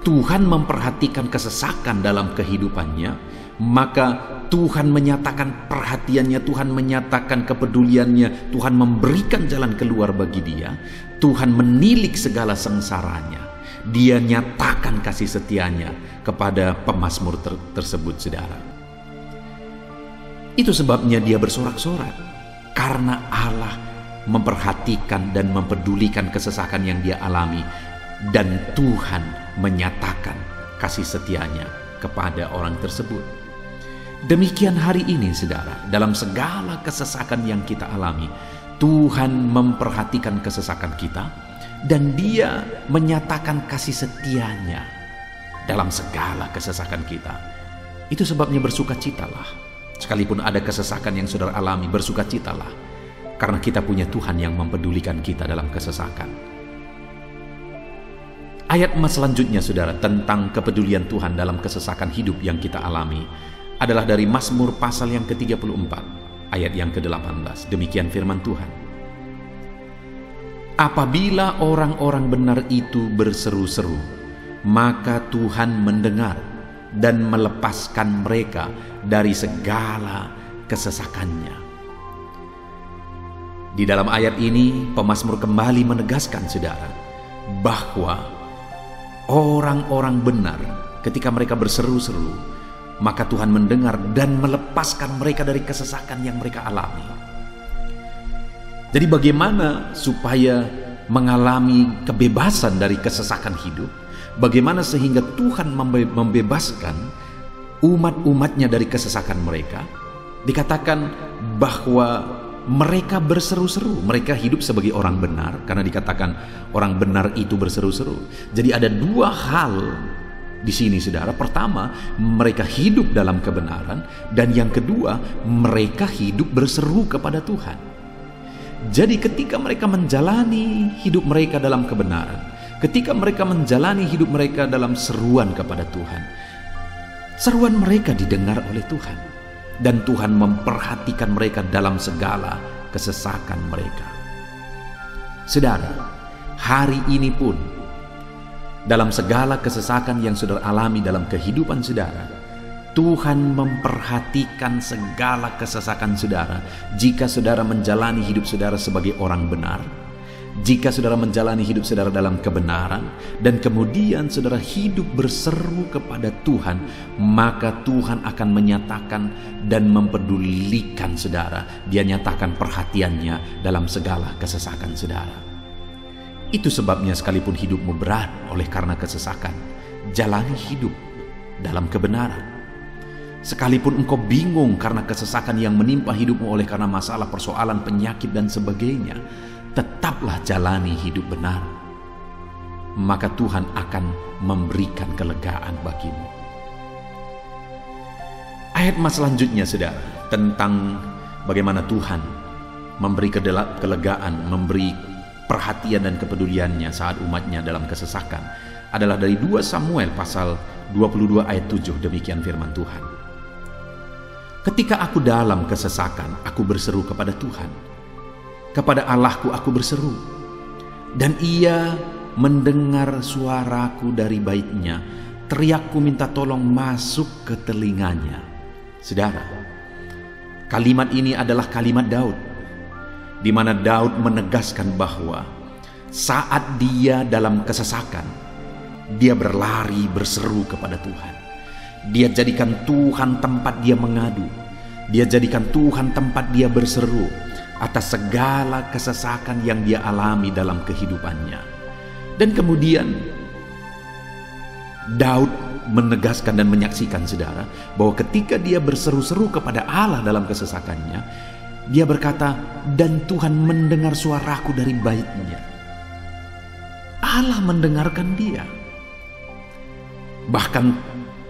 Tuhan memperhatikan kesesakan dalam kehidupannya, maka Tuhan menyatakan perhatiannya, Tuhan menyatakan kepeduliannya, Tuhan memberikan jalan keluar bagi dia, Tuhan menilik segala sengsaranya. Dia nyatakan kasih setianya kepada pemazmur tersebut saudara. Itu sebabnya dia bersorak-sorak, karena Allah memperhatikan dan mempedulikan kesesakan yang dia alami, dan Tuhan menyatakan kasih setianya kepada orang tersebut. Demikian hari ini saudara, dalam segala kesesakan yang kita alami, Tuhan memperhatikan kesesakan kita, dan Dia menyatakan kasih setianya dalam segala kesesakan kita. Itu sebabnya bersukacitalah. Sekalipun ada kesesakan yang saudara alami, bersukacitalah, karena kita punya Tuhan yang mempedulikan kita dalam kesesakan. Ayat emas selanjutnya saudara tentang kepedulian Tuhan dalam kesesakan hidup yang kita alami adalah dari Mazmur pasal yang ke-34 ayat yang ke-18. Demikian firman Tuhan. Apabila orang-orang benar itu berseru-seru, maka Tuhan mendengar dan melepaskan mereka dari segala kesesakannya. Di dalam ayat ini, pemazmur kembali menegaskan saudara, bahwa orang-orang benar ketika mereka berseru-seru, maka Tuhan mendengar dan melepaskan mereka dari kesesakan yang mereka alami. Jadi bagaimana supaya mengalami kebebasan dari kesesakan hidup? Bagaimana sehingga Tuhan membebaskan umat-umatnya dari kesesakan mereka? Dikatakan bahwa mereka berseru-seru, mereka hidup sebagai orang benar, karena dikatakan orang benar itu berseru-seru. Jadi ada dua hal di sini, saudara. Pertama, mereka hidup dalam kebenaran, dan yang kedua, mereka hidup berseru kepada Tuhan. Jadi ketika mereka menjalani hidup mereka dalam kebenaran, ketika mereka menjalani hidup mereka dalam seruan kepada Tuhan, seruan mereka didengar oleh Tuhan, dan Tuhan memperhatikan mereka dalam segala kesesakan mereka. Saudara, hari ini pun dalam segala kesesakan yang saudara alami dalam kehidupan saudara, Tuhan memperhatikan segala kesesakan saudara. Jika saudara menjalani hidup saudara sebagai orang benar, jika saudara menjalani hidup saudara dalam kebenaran, dan kemudian saudara hidup berseru kepada Tuhan, maka Tuhan akan menyatakan dan mempedulikan saudara. Dia nyatakan perhatiannya dalam segala kesesakan saudara. Itu sebabnya sekalipun hidupmu berat oleh karena kesesakan, jalani hidup dalam kebenaran. Sekalipun engkau bingung karena kesesakan yang menimpa hidupmu oleh karena masalah, persoalan, penyakit dan sebagainya, tetaplah jalani hidup benar. Maka Tuhan akan memberikan kelegaan bagimu. Ayat mas selanjutnya, saudara, tentang bagaimana Tuhan memberi kelegaan, memberi perhatian dan kepeduliannya saat umatnya dalam kesesakan, adalah dari 2 Samuel pasal 22 ayat 7. Demikian firman Tuhan. Ketika aku dalam kesesakan, aku berseru kepada Tuhan. Kepada Allahku aku berseru, dan Ia mendengar suaraku dari baitnya. Teriakku minta tolong masuk ke telinganya. Saudara, kalimat ini adalah kalimat Daud, di mana Daud menegaskan bahwa saat dia dalam kesesakan, dia berlari berseru kepada Tuhan. Dia jadikan Tuhan tempat dia mengadu. Dia jadikan Tuhan tempat dia berseru atas segala kesesakan yang dia alami dalam kehidupannya. Dan kemudian Daud menegaskan dan menyaksikan, saudara, bahwa ketika dia berseru-seru kepada Allah dalam kesesakannya, dia berkata, dan Tuhan mendengar suaraku dari baitnya. Allah mendengarkan dia. Bahkan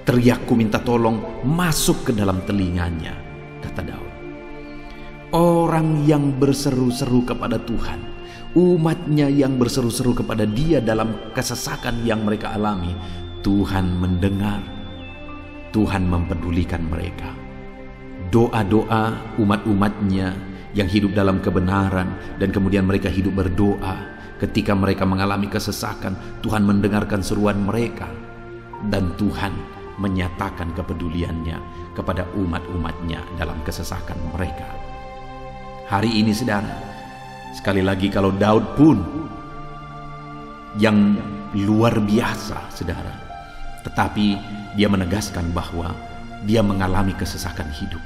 teriakku minta tolong masuk ke dalam telinganya, kata Daud. Orang yang berseru-seru kepada Tuhan, umatnya yang berseru-seru kepada dia dalam kesesakan yang mereka alami, Tuhan mendengar, Tuhan mempedulikan mereka. Doa-doa umat-umatnya yang hidup dalam kebenaran, dan kemudian mereka hidup berdoa ketika mereka mengalami kesesakan, Tuhan mendengarkan seruan mereka, dan Tuhan menyatakan kepeduliannya kepada umat-umatnya dalam kesesakan mereka. Hari ini, saudara, sekali lagi, kalau Daud pun yang luar biasa, saudara, tetapi dia menegaskan bahwa dia mengalami kesesakan hidup.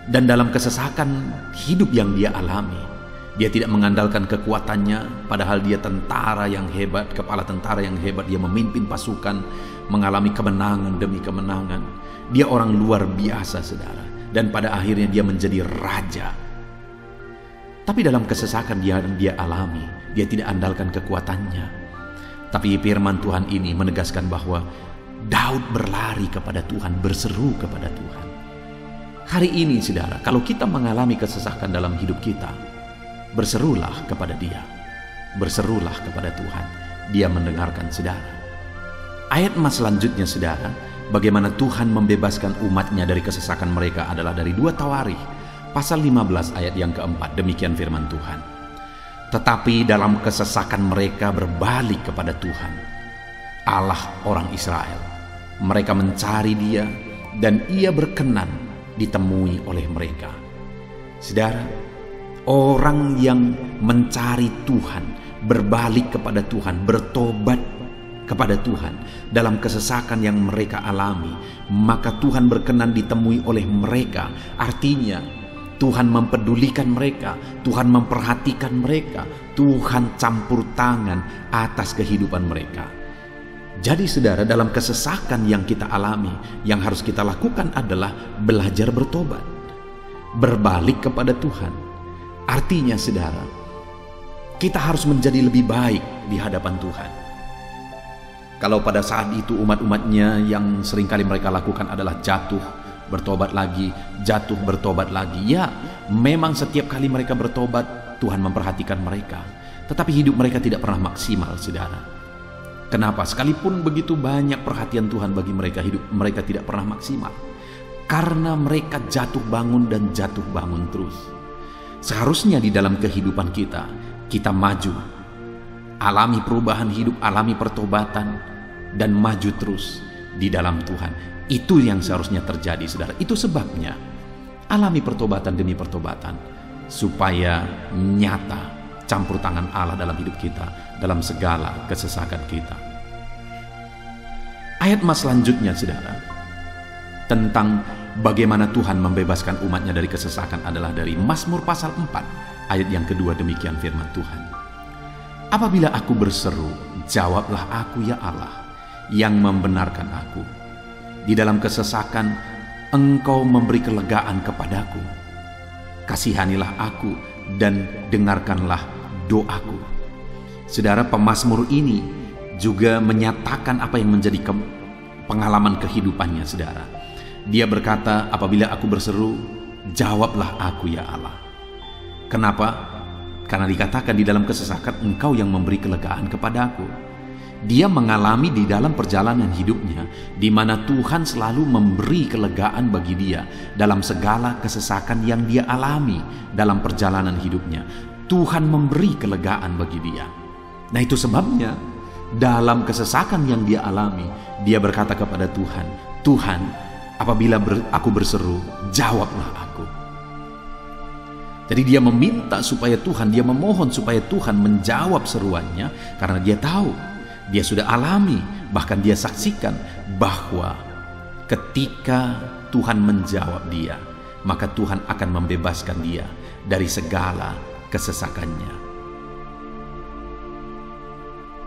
Dan dalam kesesakan hidup yang dia alami, dia tidak mengandalkan kekuatannya, padahal dia tentara yang hebat, kepala tentara yang hebat. Dia memimpin pasukan, mengalami kemenangan demi kemenangan. Dia orang luar biasa, saudara. Dan pada akhirnya dia menjadi raja. Tapi dalam kesesakan dia alami, dia tidak andalkan kekuatannya. Tapi firman Tuhan ini menegaskan bahwa Daud berlari kepada Tuhan, berseru kepada Tuhan. Hari ini, saudara, kalau kita mengalami kesesakan dalam hidup kita, berserulah kepada Dia, berserulah kepada Tuhan. Dia mendengarkan saudara. Ayat mas selanjutnya, saudara, bagaimana Tuhan membebaskan umatnya dari kesesakan mereka adalah dari 2 Tawarikh pasal 15 ayat yang keempat. Demikian firman Tuhan. Tetapi dalam kesesakan mereka berbalik kepada Tuhan, Allah orang Israel. Mereka mencari Dia, dan Ia berkenan ditemui oleh mereka. Saudara, orang yang mencari Tuhan, berbalik kepada Tuhan, bertobat kepada Tuhan dalam kesesakan yang mereka alami, maka Tuhan berkenan ditemui oleh mereka. Artinya Tuhan mempedulikan mereka, Tuhan memperhatikan mereka, Tuhan campur tangan atas kehidupan mereka. Jadi saudara, dalam kesesakan yang kita alami, yang harus kita lakukan adalah belajar bertobat, berbalik kepada Tuhan. Artinya saudara, kita harus menjadi lebih baik di hadapan Tuhan. Kalau pada saat itu umat-umatnya yang seringkali mereka lakukan adalah jatuh, bertobat lagi, jatuh, bertobat lagi. Ya, memang setiap kali mereka bertobat, Tuhan memperhatikan mereka. Tetapi hidup mereka tidak pernah maksimal, saudara. Kenapa? Sekalipun begitu banyak perhatian Tuhan bagi mereka, hidup mereka tidak pernah maksimal. Karena mereka jatuh bangun dan jatuh bangun terus. Seharusnya di dalam kehidupan kita maju, alami perubahan hidup, alami pertobatan, dan maju terus di dalam Tuhan. Itu yang seharusnya terjadi, saudara. Itu sebabnya alami pertobatan demi pertobatan, supaya nyata campur tangan Allah dalam hidup kita, dalam segala kesesakan kita. Ayat mas selanjutnya, saudara, tentang bagaimana Tuhan membebaskan umatnya dari kesesakan adalah dari Mazmur pasal 4 ayat yang kedua. Demikian firman Tuhan. Apabila aku berseru, jawablah aku ya Allah, yang membenarkan aku. Di dalam kesesakan, Engkau memberi kelegaan kepadaku. Kasihanilah aku dan dengarkanlah doaku. Saudara, pemazmur ini juga menyatakan apa yang menjadi pengalaman kehidupannya, saudara. Dia berkata, apabila aku berseru, jawablah aku ya Allah. Kenapa? Karena dikatakan di dalam kesesakan, Engkau yang memberi kelegaan kepadaku. Dia mengalami di dalam perjalanan hidupnya, di mana Tuhan selalu memberi kelegaan bagi dia dalam segala kesesakan yang dia alami dalam perjalanan hidupnya. Tuhan memberi kelegaan bagi dia. Nah, itu sebabnya dalam kesesakan yang dia alami, dia berkata kepada Tuhan, Tuhan, apabila aku berseru, jawablah aku. Jadi dia meminta supaya Tuhan, dia memohon supaya Tuhan menjawab seruannya, karena dia tahu, dia sudah alami, bahkan dia saksikan bahwa ketika Tuhan menjawab dia, maka Tuhan akan membebaskan dia dari segala kesesakannya.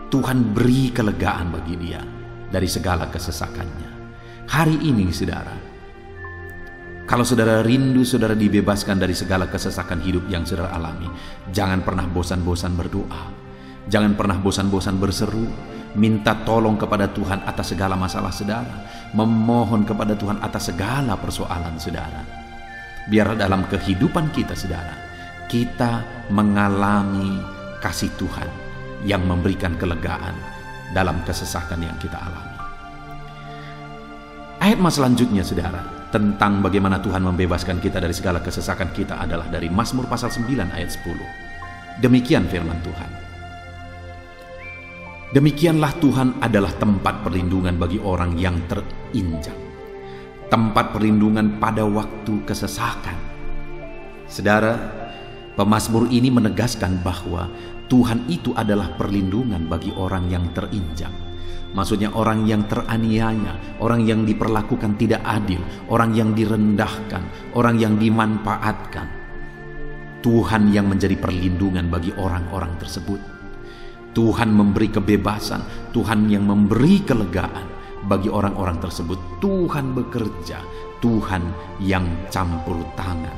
Tuhan beri kelegaan bagi dia dari segala kesesakannya. Hari ini, saudara, kalau saudara rindu saudara dibebaskan dari segala kesesakan hidup yang saudara alami, jangan pernah bosan-bosan berdoa. Jangan pernah bosan-bosan berseru, minta tolong kepada Tuhan atas segala masalah saudara, memohon kepada Tuhan atas segala persoalan saudara. Biar dalam kehidupan kita, saudara, kita mengalami kasih Tuhan yang memberikan kelegaan dalam kesesakan yang kita alami. Ayat mas selanjutnya, saudara, tentang bagaimana Tuhan membebaskan kita dari segala kesesakan kita adalah dari Mazmur pasal 9 ayat 10. Demikian firman Tuhan. Demikianlah Tuhan adalah tempat perlindungan bagi orang yang terinjak, tempat perlindungan pada waktu kesesakan. Saudara, pemazmur ini menegaskan bahwa Tuhan itu adalah perlindungan bagi orang yang terinjak. Maksudnya orang yang teraniaya, orang yang diperlakukan tidak adil, orang yang direndahkan, orang yang dimanfaatkan. Tuhan yang menjadi perlindungan bagi orang-orang tersebut. Tuhan memberi kebebasan, Tuhan yang memberi kelegaan bagi orang-orang tersebut. Tuhan bekerja, Tuhan yang campur tangan.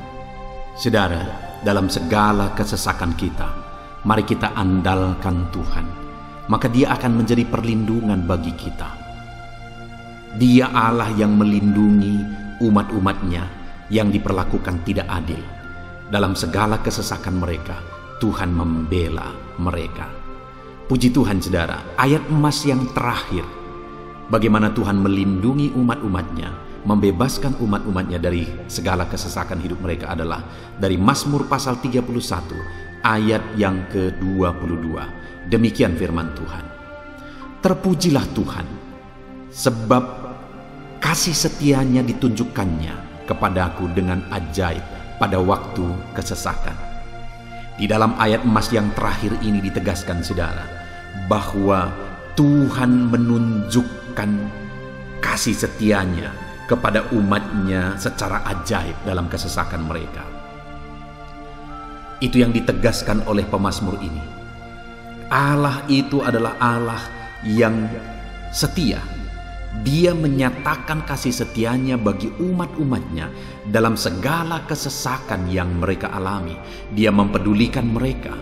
Saudara, dalam segala kesesakan kita, mari kita andalkan Tuhan, maka Dia akan menjadi perlindungan bagi kita. Dia Allah yang melindungi umat-umatnya yang diperlakukan tidak adil. Dalam segala kesesakan mereka, Tuhan membela mereka. Puji Tuhan, saudara, ayat emas yang terakhir, bagaimana Tuhan melindungi umat-umatnya, membebaskan umat-umatnya dari segala kesesakan hidup mereka adalah dari Mazmur pasal 31 ayat yang ke-22. Demikian firman Tuhan. Terpujilah Tuhan, sebab kasih setianya ditunjukkannya kepadaku dengan ajaib pada waktu kesesakan. Di dalam ayat emas yang terakhir ini ditegaskan, saudara, bahwa Tuhan menunjukkan kasih setianya kepada umatnya secara ajaib dalam kesesakan mereka. Itu yang ditegaskan oleh pemazmur ini. Allah itu adalah Allah yang setia. Dia menyatakan kasih setianya bagi umat-umatnya dalam segala kesesakan yang mereka alami. Dia mempedulikan mereka.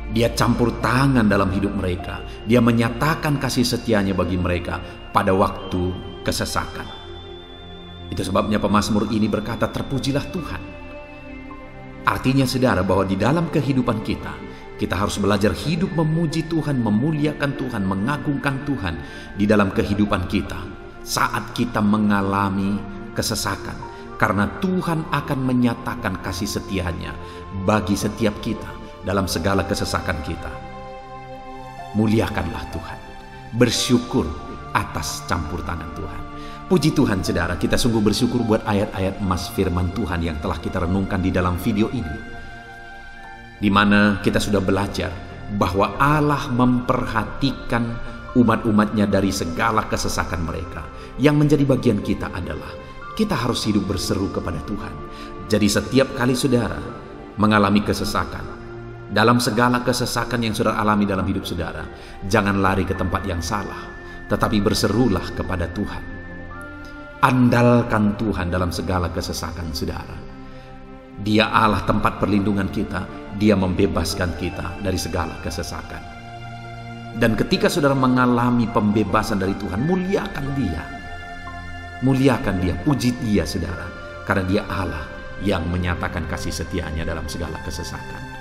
Dia campur tangan dalam hidup mereka. Dia menyatakan kasih setianya bagi mereka pada waktu kesesakan. Itu sebabnya pemazmur ini berkata, terpujilah Tuhan. Artinya saudara, bahwa di dalam kehidupan kita harus belajar hidup memuji Tuhan, memuliakan Tuhan, mengagungkan Tuhan di dalam kehidupan kita saat kita mengalami kesesakan. Karena Tuhan akan menyatakan kasih setianya bagi setiap kita dalam segala kesesakan kita. Muliakanlah Tuhan, bersyukur atas campur tangan Tuhan. Puji Tuhan saudara, kita sungguh bersyukur buat ayat-ayat emas firman Tuhan yang telah kita renungkan di dalam video ini, di mana kita sudah belajar bahwa Allah memperhatikan umat-umatnya dari segala kesesakan mereka. Yang menjadi bagian kita adalah kita harus hidup berseru kepada Tuhan. Jadi setiap kali saudara mengalami kesesakan, dalam segala kesesakan yang saudara alami dalam hidup saudara, jangan lari ke tempat yang salah, tetapi berserulah kepada Tuhan. Andalkan Tuhan dalam segala kesesakan saudara. Dia Allah tempat perlindungan kita. Dia membebaskan kita dari segala kesesakan. Dan ketika saudara mengalami pembebasan dari Tuhan, muliakan Dia. Muliakan Dia, puji Dia saudara. Karena Dia Allah yang menyatakan kasih setianya dalam segala kesesakan.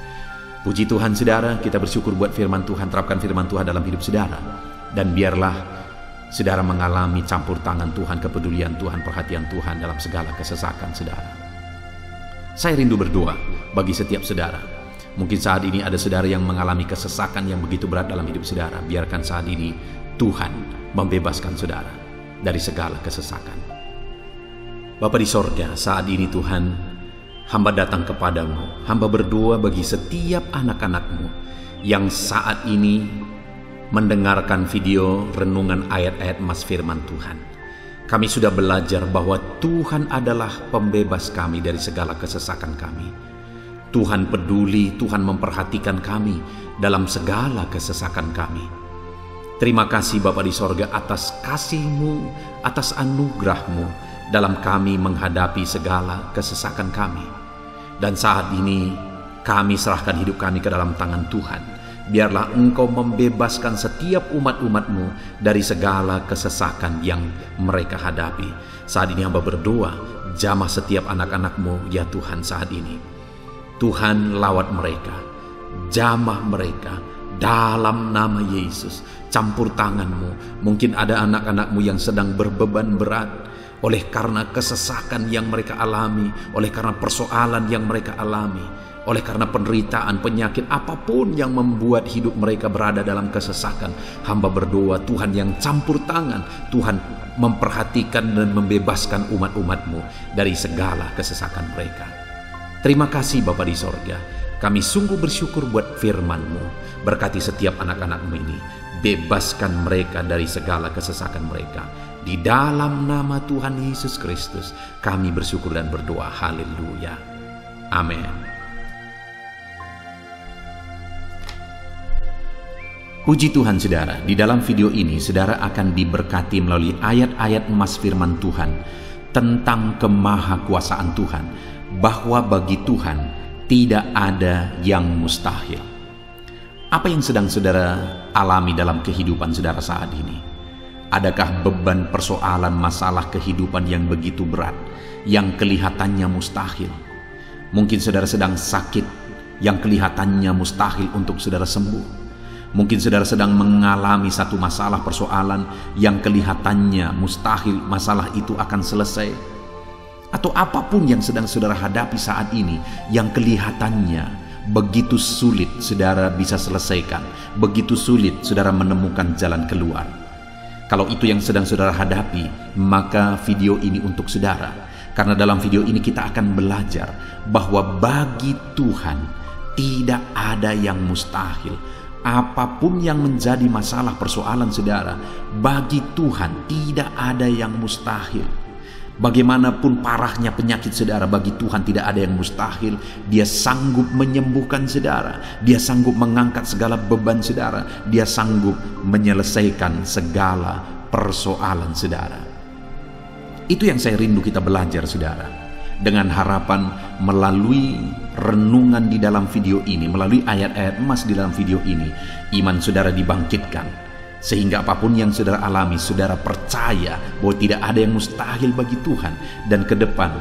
Puji Tuhan saudara, kita bersyukur buat firman Tuhan. Terapkan firman Tuhan dalam hidup saudara. Dan biarlah saudara mengalami campur tangan Tuhan, kepedulian Tuhan, perhatian Tuhan dalam segala kesesakan saudara. Saya rindu berdoa bagi setiap saudara. Mungkin saat ini ada saudara yang mengalami kesesakan yang begitu berat dalam hidup saudara. Biarkan saat ini Tuhan membebaskan saudara dari segala kesesakan. Bapa di sorga, saat ini Tuhan, hamba datang kepadamu. Hamba berdoa bagi setiap anak-anakmu yang saat ini mendengarkan video renungan ayat-ayat emas firman Tuhan. Kami sudah belajar bahwa Tuhan adalah pembebas kami dari segala kesesakan kami. Tuhan peduli, Tuhan memperhatikan kami dalam segala kesesakan kami. Terima kasih Bapa di sorga atas kasih-Mu, atas anugerah-Mu dalam kami menghadapi segala kesesakan kami. Dan saat ini kami serahkan hidup kami ke dalam tangan Tuhan. Biarlah Engkau membebaskan setiap umat-umat-Mu dari segala kesesakan yang mereka hadapi. Saat ini hamba berdoa, jamah setiap anak-anak-Mu ya Tuhan saat ini. Tuhan lawat mereka, jamah mereka dalam nama Yesus. Campur tangan-Mu. Mungkin ada anak-anak-Mu yang sedang berbeban berat oleh karena kesesakan yang mereka alami, oleh karena persoalan yang mereka alami, oleh karena penderitaan, penyakit, apapun yang membuat hidup mereka berada dalam kesesakan. Hamba berdoa Tuhan yang campur tangan, Tuhan memperhatikan dan membebaskan umat-umat-Mu dari segala kesesakan mereka. Terima kasih Bapa di sorga. Kami sungguh bersyukur buat firman-Mu. Berkati setiap anak-anak-Mu ini. Bebaskan mereka dari segala kesesakan mereka. Di dalam nama Tuhan Yesus Kristus kami bersyukur dan berdoa. Haleluya. Amin. Puji Tuhan saudara, di dalam video ini saudara akan diberkati melalui ayat-ayat emas firman Tuhan tentang kemahakuasaan Tuhan, bahwa bagi Tuhan tidak ada yang mustahil. Apa yang sedang saudara alami dalam kehidupan saudara saat ini? Adakah beban, persoalan, masalah kehidupan yang begitu berat, yang kelihatannya mustahil? Mungkin saudara sedang sakit, yang kelihatannya mustahil untuk saudara sembuh. Mungkin saudara sedang mengalami satu masalah, persoalan yang kelihatannya mustahil masalah itu akan selesai. Atau apapun yang sedang saudara hadapi saat ini yang kelihatannya begitu sulit saudara bisa selesaikan, begitu sulit saudara menemukan jalan keluar. Kalau itu yang sedang saudara hadapi, maka video ini untuk saudara. Karena dalam video ini kita akan belajar bahwa bagi Tuhan tidak ada yang mustahil. Apapun yang menjadi masalah persoalan saudara, bagi Tuhan tidak ada yang mustahil. Bagaimanapun parahnya penyakit saudara, bagi Tuhan tidak ada yang mustahil. Dia sanggup menyembuhkan saudara. Dia sanggup mengangkat segala beban saudara. Dia sanggup menyelesaikan segala persoalan saudara. Itu yang saya rindu kita belajar saudara. Dengan harapan melalui renungan di dalam video ini, melalui ayat-ayat emas di dalam video ini, iman saudara dibangkitkan. Sehingga apapun yang saudara alami, saudara percaya bahwa tidak ada yang mustahil bagi Tuhan. Dan ke depan,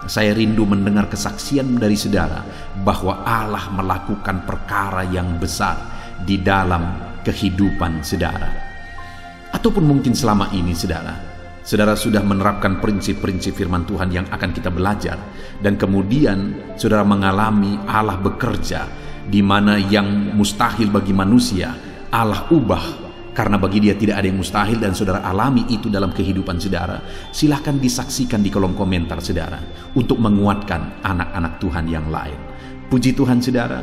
saya rindu mendengar kesaksian dari saudara bahwa Allah melakukan perkara yang besar di dalam kehidupan saudara. Ataupun mungkin selama ini saudara sudah menerapkan prinsip-prinsip firman Tuhan yang akan kita belajar. Dan kemudian saudara mengalami Allah bekerja, di mana yang mustahil bagi manusia, Allah ubah. Karena bagi Dia tidak ada yang mustahil, dan saudara alami itu dalam kehidupan saudara. Silahkan disaksikan di kolom komentar saudara, untuk menguatkan anak-anak Tuhan yang lain. Puji Tuhan saudara.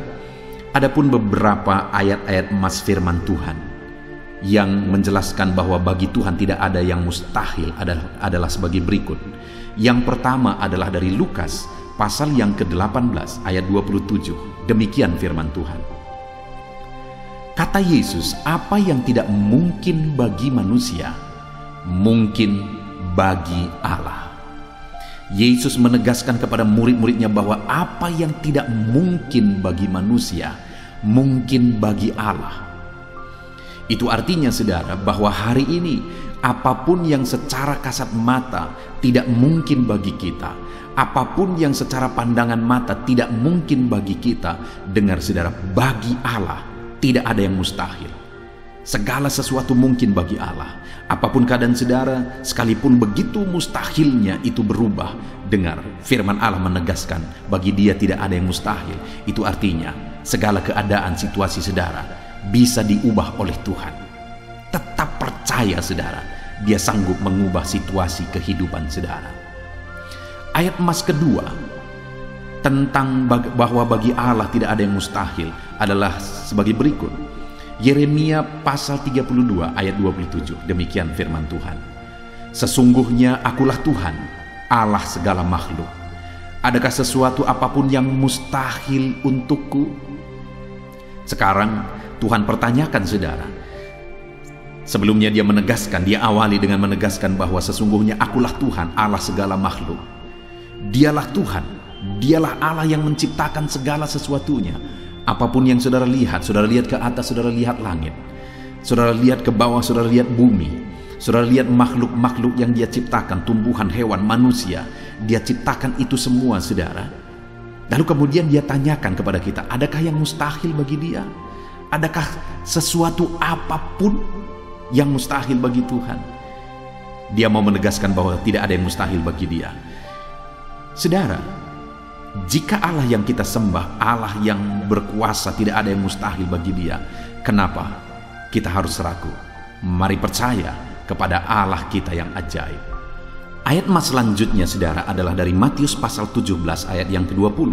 Adapun beberapa ayat-ayat emas firman Tuhan yang menjelaskan bahwa bagi Tuhan tidak ada yang mustahil adalah sebagai berikut. Yang pertama adalah dari Lukas pasal yang ke-18 ayat 27. Demikian firman Tuhan. Kata Yesus, apa yang tidak mungkin bagi manusia, mungkin bagi Allah. Yesus menegaskan kepada murid-muridnya bahwa apa yang tidak mungkin bagi manusia, mungkin bagi Allah. Itu artinya saudara, bahwa hari ini apapun yang secara kasat mata tidak mungkin bagi kita, apapun yang secara pandangan mata tidak mungkin bagi kita, dengar saudara, bagi Allah tidak ada yang mustahil. Segala sesuatu mungkin bagi Allah. Apapun keadaan saudara, sekalipun begitu mustahilnya itu berubah. Dengar, firman Allah menegaskan, bagi Dia tidak ada yang mustahil. Itu artinya segala keadaan situasi saudara bisa diubah oleh Tuhan. Tetap percaya saudara, Dia sanggup mengubah situasi kehidupan saudara. Ayat emas kedua tentang bahwa bagi Allah tidak ada yang mustahil adalah sebagai berikut. Yeremia pasal 32 ayat 27. Demikian firman Tuhan. Sesungguhnya akulah Tuhan, Allah segala makhluk. Adakah sesuatu apapun yang mustahil untukku? Sekarang Tuhan pertanyakan saudara. Sebelumnya Dia menegaskan, Dia awali dengan menegaskan bahwa sesungguhnya akulah Tuhan, Allah segala makhluk. Dialah Tuhan, Dialah Allah yang menciptakan segala sesuatunya. Apapun yang saudara lihat ke atas, saudara lihat langit, saudara lihat ke bawah, saudara lihat bumi, saudara lihat makhluk-makhluk yang Dia ciptakan, tumbuhan, hewan, manusia, Dia ciptakan itu semua saudara. Lalu kemudian Dia tanyakan kepada kita, adakah yang mustahil bagi Dia? Adakah sesuatu apapun yang mustahil bagi Tuhan? Dia mau menegaskan bahwa tidak ada yang mustahil bagi Dia. Saudara, jika Allah yang kita sembah, Allah yang berkuasa, tidak ada yang mustahil bagi Dia, kenapa kita harus ragu? Mari percaya kepada Allah kita yang ajaib. Ayat emas selanjutnya saudara adalah dari Matius pasal 17 ayat yang ke-20.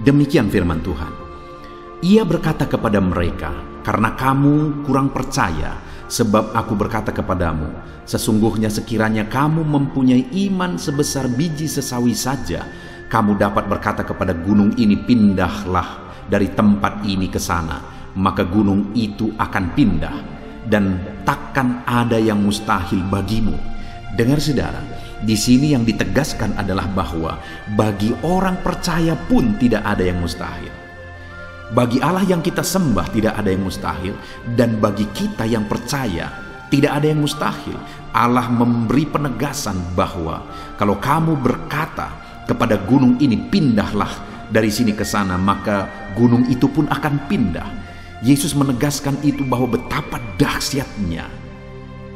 Demikian firman Tuhan. Ia berkata kepada mereka, karena kamu kurang percaya, sebab aku berkata kepadamu, sesungguhnya sekiranya kamu mempunyai iman sebesar biji sesawi saja, kamu dapat berkata kepada gunung ini, pindahlah dari tempat ini ke sana, maka gunung itu akan pindah, dan takkan ada yang mustahil bagimu. Dengar saudara, di sini yang ditegaskan adalah bahwa bagi orang percaya pun tidak ada yang mustahil. Bagi Allah yang kita sembah tidak ada yang mustahil, dan bagi kita yang percaya tidak ada yang mustahil. Allah memberi penegasan bahwa kalau kamu berkata kepada gunung ini, pindahlah dari sini ke sana, maka gunung itu pun akan pindah. Yesus menegaskan itu bahwa betapa dahsyatnya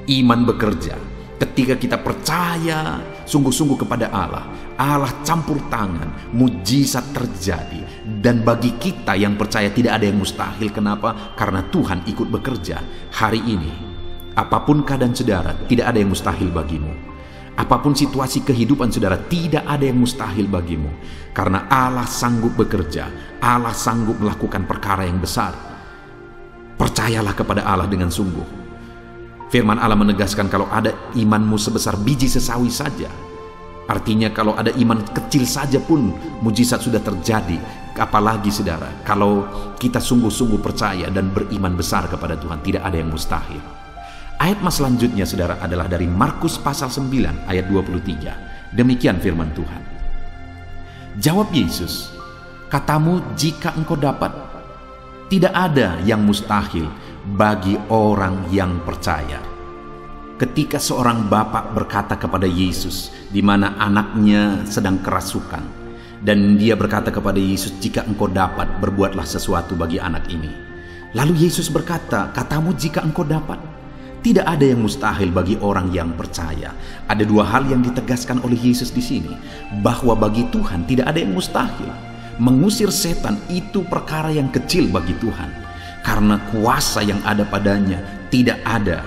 iman bekerja. Ketika kita percaya sungguh-sungguh kepada Allah, Allah campur tangan, mujizat terjadi. Dan bagi kita yang percaya tidak ada yang mustahil. Kenapa? Karena Tuhan ikut bekerja. Hari ini, apapun keadaan saudara, tidak ada yang mustahil bagimu. Apapun situasi kehidupan saudara, tidak ada yang mustahil bagimu. Karena Allah sanggup bekerja, Allah sanggup melakukan perkara yang besar. Percayalah kepada Allah dengan sungguh. Firman Allah menegaskan kalau ada imanmu sebesar biji sesawi saja, Artinya kalau ada iman kecil saja pun mujizat sudah terjadi. Apalagi saudara, kalau kita sungguh-sungguh percaya dan beriman besar kepada Tuhan, tidak ada yang mustahil. Ayat mas selanjutnya saudara adalah dari Markus pasal 9 ayat 23. Demikian firman Tuhan. Jawab Yesus, katamu jika engkau dapat, tidak ada yang mustahil bagi orang yang percaya. Ketika seorang bapak berkata kepada Yesus, di mana anaknya sedang kerasukan, dan dia berkata kepada Yesus, jika engkau dapat, berbuatlah sesuatu bagi anak ini. Lalu Yesus berkata, katamu jika engkau dapat. Tidak ada yang mustahil bagi orang yang percaya. Ada dua hal yang ditegaskan oleh Yesus di sini, bahwa bagi Tuhan tidak ada yang mustahil. Mengusir setan itu perkara yang kecil bagi Tuhan, karena kuasa yang ada padanya tidak ada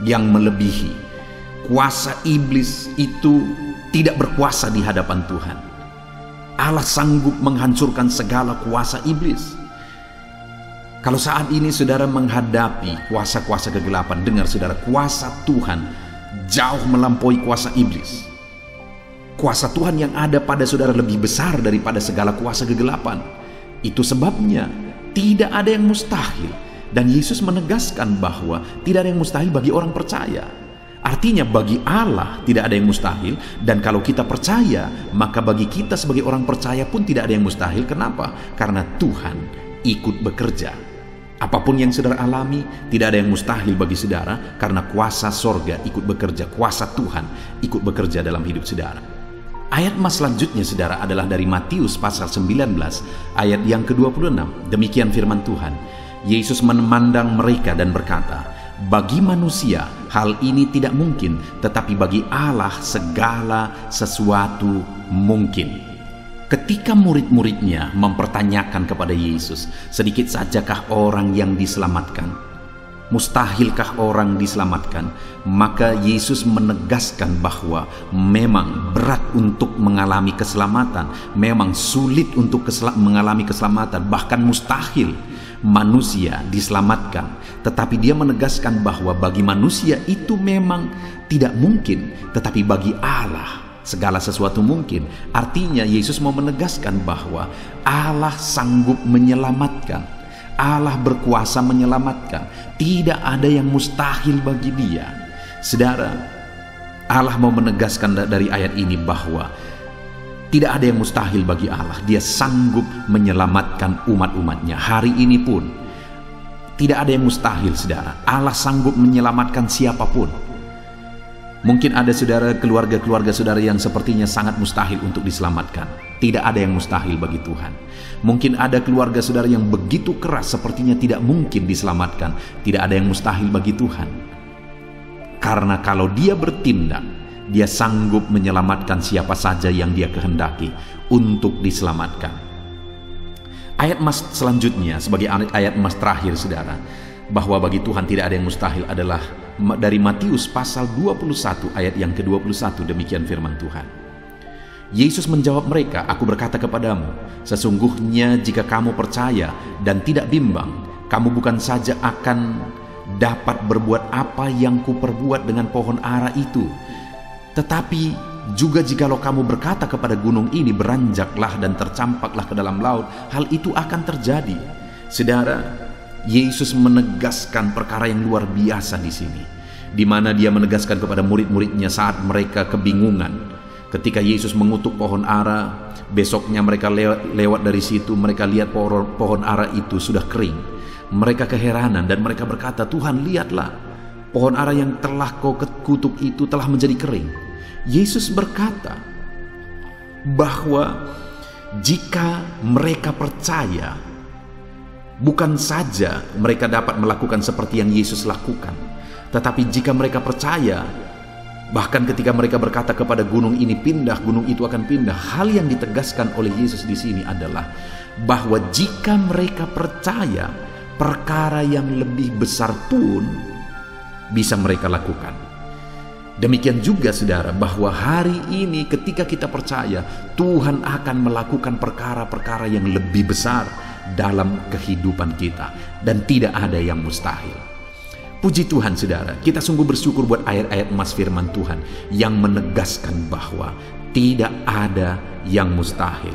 yang melebihi. Kuasa iblis itu tidak berkuasa di hadapan Tuhan. Allah sanggup menghancurkan segala kuasa iblis. Kalau saat ini saudara menghadapi kuasa-kuasa kegelapan, dengar saudara, kuasa Tuhan jauh melampaui kuasa iblis. Kuasa Tuhan yang ada pada saudara lebih besar daripada segala kuasa kegelapan. Itu sebabnya tidak ada yang mustahil. Dan Yesus menegaskan bahwa tidak ada yang mustahil bagi orang percaya. Artinya bagi Allah tidak ada yang mustahil. Dan kalau kita percaya, maka bagi kita sebagai orang percaya pun tidak ada yang mustahil. Kenapa? Karena Tuhan ikut bekerja. Apapun yang saudara alami, tidak ada yang mustahil bagi saudara, karena kuasa sorga ikut bekerja, kuasa Tuhan ikut bekerja dalam hidup saudara. Ayat mas selanjutnya saudara adalah dari Matius pasal 19 ayat yang ke-26. Demikian firman Tuhan. Yesus memandang mereka dan berkata, bagi manusia hal ini tidak mungkin, tetapi bagi Allah segala sesuatu mungkin. Ketika murid-muridnya mempertanyakan kepada Yesus, sedikit sajakah orang yang diselamatkan? Mustahilkah orang diselamatkan? Maka Yesus menegaskan bahwa memang berat untuk mengalami keselamatan, memang sulit untuk mengalami keselamatan, bahkan mustahil manusia diselamatkan. Tetapi dia menegaskan bahwa bagi manusia itu memang tidak mungkin, tetapi bagi Allah segala sesuatu mungkin. Artinya Yesus mau menegaskan bahwa Allah sanggup menyelamatkan, Allah berkuasa menyelamatkan. Tidak ada yang mustahil bagi dia. Saudara, Allah mau menegaskan dari ayat ini bahwa tidak ada yang mustahil bagi Allah. Dia sanggup menyelamatkan umat-umatnya. Hari ini pun tidak ada yang mustahil saudara. Allah sanggup menyelamatkan siapapun. Mungkin ada saudara, keluarga-keluarga saudara yang sepertinya sangat mustahil untuk diselamatkan. Tidak ada yang mustahil bagi Tuhan. Mungkin ada keluarga saudara yang begitu keras sepertinya tidak mungkin diselamatkan. Tidak ada yang mustahil bagi Tuhan. Karena kalau dia bertindak, dia sanggup menyelamatkan siapa saja yang dia kehendaki untuk diselamatkan. Ayat mas selanjutnya sebagai ayat mas terakhir saudara, bahwa bagi Tuhan tidak ada yang mustahil adalah dari Matius pasal 21 ayat yang ke-21. Demikian firman Tuhan. Yesus menjawab mereka, aku berkata kepadamu, sesungguhnya jika kamu percaya dan tidak bimbang, kamu bukan saja akan dapat berbuat apa yang kuperbuat dengan pohon ara itu, tetapi juga jikalau kamu berkata kepada gunung ini, beranjaklah dan tercampaklah ke dalam laut, hal itu akan terjadi. Saudara, Yesus menegaskan perkara yang luar biasa di sini, di mana dia menegaskan kepada murid-muridnya saat mereka kebingungan. Ketika Yesus mengutuk pohon ara, besoknya mereka lewat dari situ, mereka lihat pohon ara itu sudah kering. Mereka keheranan dan mereka berkata, Tuhan, lihatlah, pohon ara yang telah kau kutuk itu telah menjadi kering. Yesus berkata bahwa jika mereka percaya, bukan saja mereka dapat melakukan seperti yang Yesus lakukan, tetapi jika mereka percaya, bahkan ketika mereka berkata kepada gunung ini pindah, gunung itu akan pindah. Hal yang ditegaskan oleh Yesus di sini adalah bahwa jika mereka percaya, perkara yang lebih besar pun bisa mereka lakukan. Demikian juga saudara, bahwa hari ini ketika kita percaya, Tuhan akan melakukan perkara-perkara yang lebih besar dalam kehidupan kita, dan tidak ada yang mustahil. Puji Tuhan saudara, kita sungguh bersyukur buat ayat-ayat emas firman Tuhan yang menegaskan bahwa Tidak ada yang mustahil.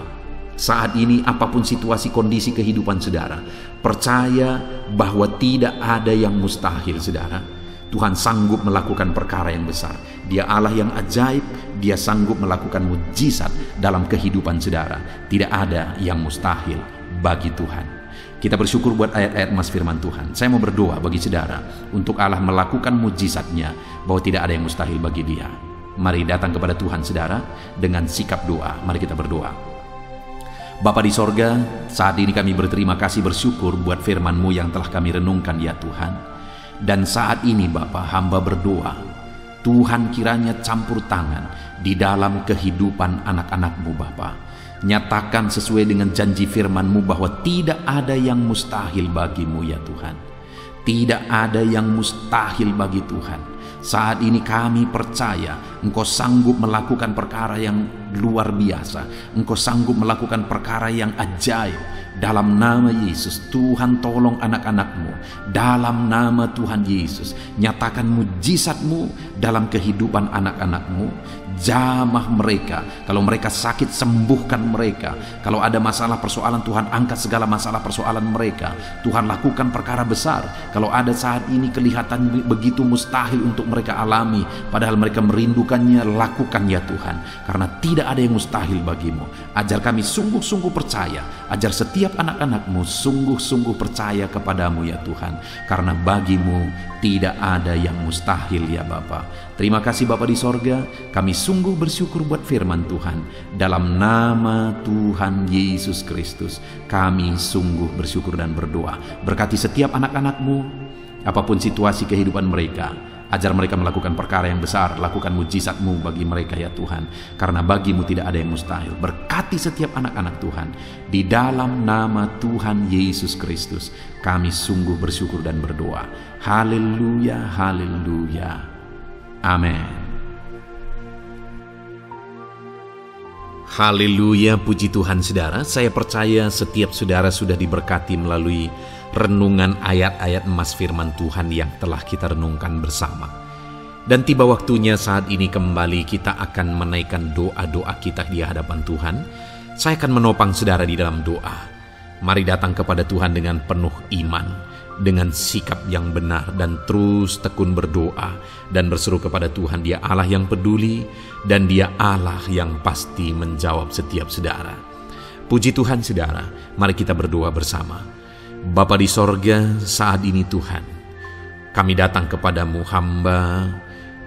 Saat ini apapun situasi kondisi kehidupan saudara, percaya bahwa tidak ada yang mustahil saudara. Tuhan sanggup melakukan perkara yang besar. Dia Allah yang ajaib, Dia sanggup melakukan mujizat dalam kehidupan saudara. Tidak ada yang mustahil bagi Tuhan. Kita bersyukur buat ayat-ayat Mas firman Tuhan. Saya mau berdoa bagi saudara untuk Allah melakukan mujizatnya, bahwa tidak ada yang mustahil bagi Dia. Mari datang kepada Tuhan saudara dengan sikap doa. Mari kita berdoa. Bapa di sorga, saat ini kami berterima kasih bersyukur buat firman-Mu yang telah kami renungkan ya Tuhan. Dan saat ini Bapa, hamba berdoa, Tuhan kiranya campur tangan di dalam kehidupan anak-anak-Mu Bapa. Nyatakan sesuai dengan janji firman-Mu bahwa tidak ada yang mustahil bagi-Mu ya Tuhan. Tidak ada yang mustahil bagi Tuhan. Saat ini kami percaya Engkau sanggup melakukan perkara yang luar biasa. Engkau sanggup melakukan perkara yang ajaib. Dalam nama Yesus, Tuhan tolong anak-anak-Mu. Dalam nama Tuhan Yesus, nyatakan mujizat-Mu dalam kehidupan anak-anak-Mu. Jamah mereka. Kalau mereka sakit, sembuhkan mereka. Kalau ada masalah persoalan, Tuhan angkat segala masalah persoalan mereka. Tuhan lakukan perkara besar. Kalau ada saat ini kelihatan begitu mustahil untuk mereka alami, padahal mereka merindukannya, lakukan ya Tuhan. Karena tidak ada yang mustahil bagi-Mu. Ajar kami sungguh-sungguh percaya. Ajar setiap anak-anak-Mu sungguh-sungguh percaya kepadamu ya Tuhan. Karena bagi-Mu tidak ada yang mustahil ya Bapa. Terima kasih Bapa di sorga. Kami sungguh bersyukur buat firman Tuhan. Dalam nama Tuhan Yesus Kristus, kami sungguh bersyukur dan berdoa. Berkati setiap anak-anak-Mu, apapun situasi kehidupan mereka. Ajar mereka melakukan perkara yang besar. Lakukan mujizat-Mu bagi mereka ya Tuhan. Karena bagi-Mu tidak ada yang mustahil. Berkati setiap anak-anak Tuhan. Di dalam nama Tuhan Yesus Kristus, kami sungguh bersyukur dan berdoa. Haleluya, haleluya. Amin. Haleluya, puji Tuhan saudara. Saya percaya setiap saudara sudah diberkati melalui renungan ayat-ayat emas firman Tuhan yang telah kita renungkan bersama. Dan tiba waktunya saat ini kembali kita akan menaikkan doa-doa kita di hadapan Tuhan. Saya akan menopang saudara di dalam doa. Mari datang kepada Tuhan dengan penuh iman, dengan sikap yang benar, dan terus tekun berdoa dan berseru kepada Tuhan. Dia Allah yang peduli dan Dia Allah yang pasti menjawab setiap saudara. Puji Tuhan saudara, mari kita berdoa bersama. Bapa di sorga, saat ini Tuhan, kami datang kepadamu, hamba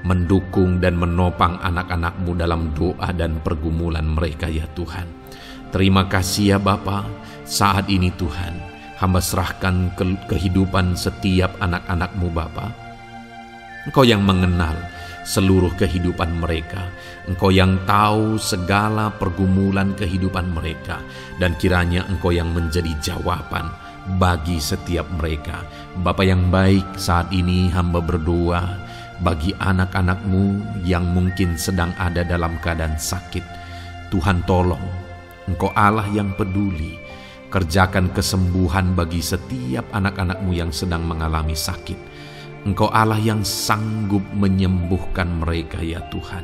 mendukung dan menopang anak-anak-Mu dalam doa dan pergumulan mereka ya Tuhan. Terima kasih ya Bapa, saat ini Tuhan, hamba serahkan kehidupan setiap anak-anak-Mu Bapa. Engkau yang mengenal seluruh kehidupan mereka. Engkau yang tahu segala pergumulan kehidupan mereka. Dan kiranya Engkau yang menjadi jawaban bagi setiap mereka. Bapa yang baik, saat ini hamba berdoa bagi anak-anak-Mu yang mungkin sedang ada dalam keadaan sakit. Tuhan tolong, Engkau Allah yang peduli. Kerjakan kesembuhan bagi setiap anak-anak-Mu yang sedang mengalami sakit. Engkau Allah yang sanggup menyembuhkan mereka ya Tuhan.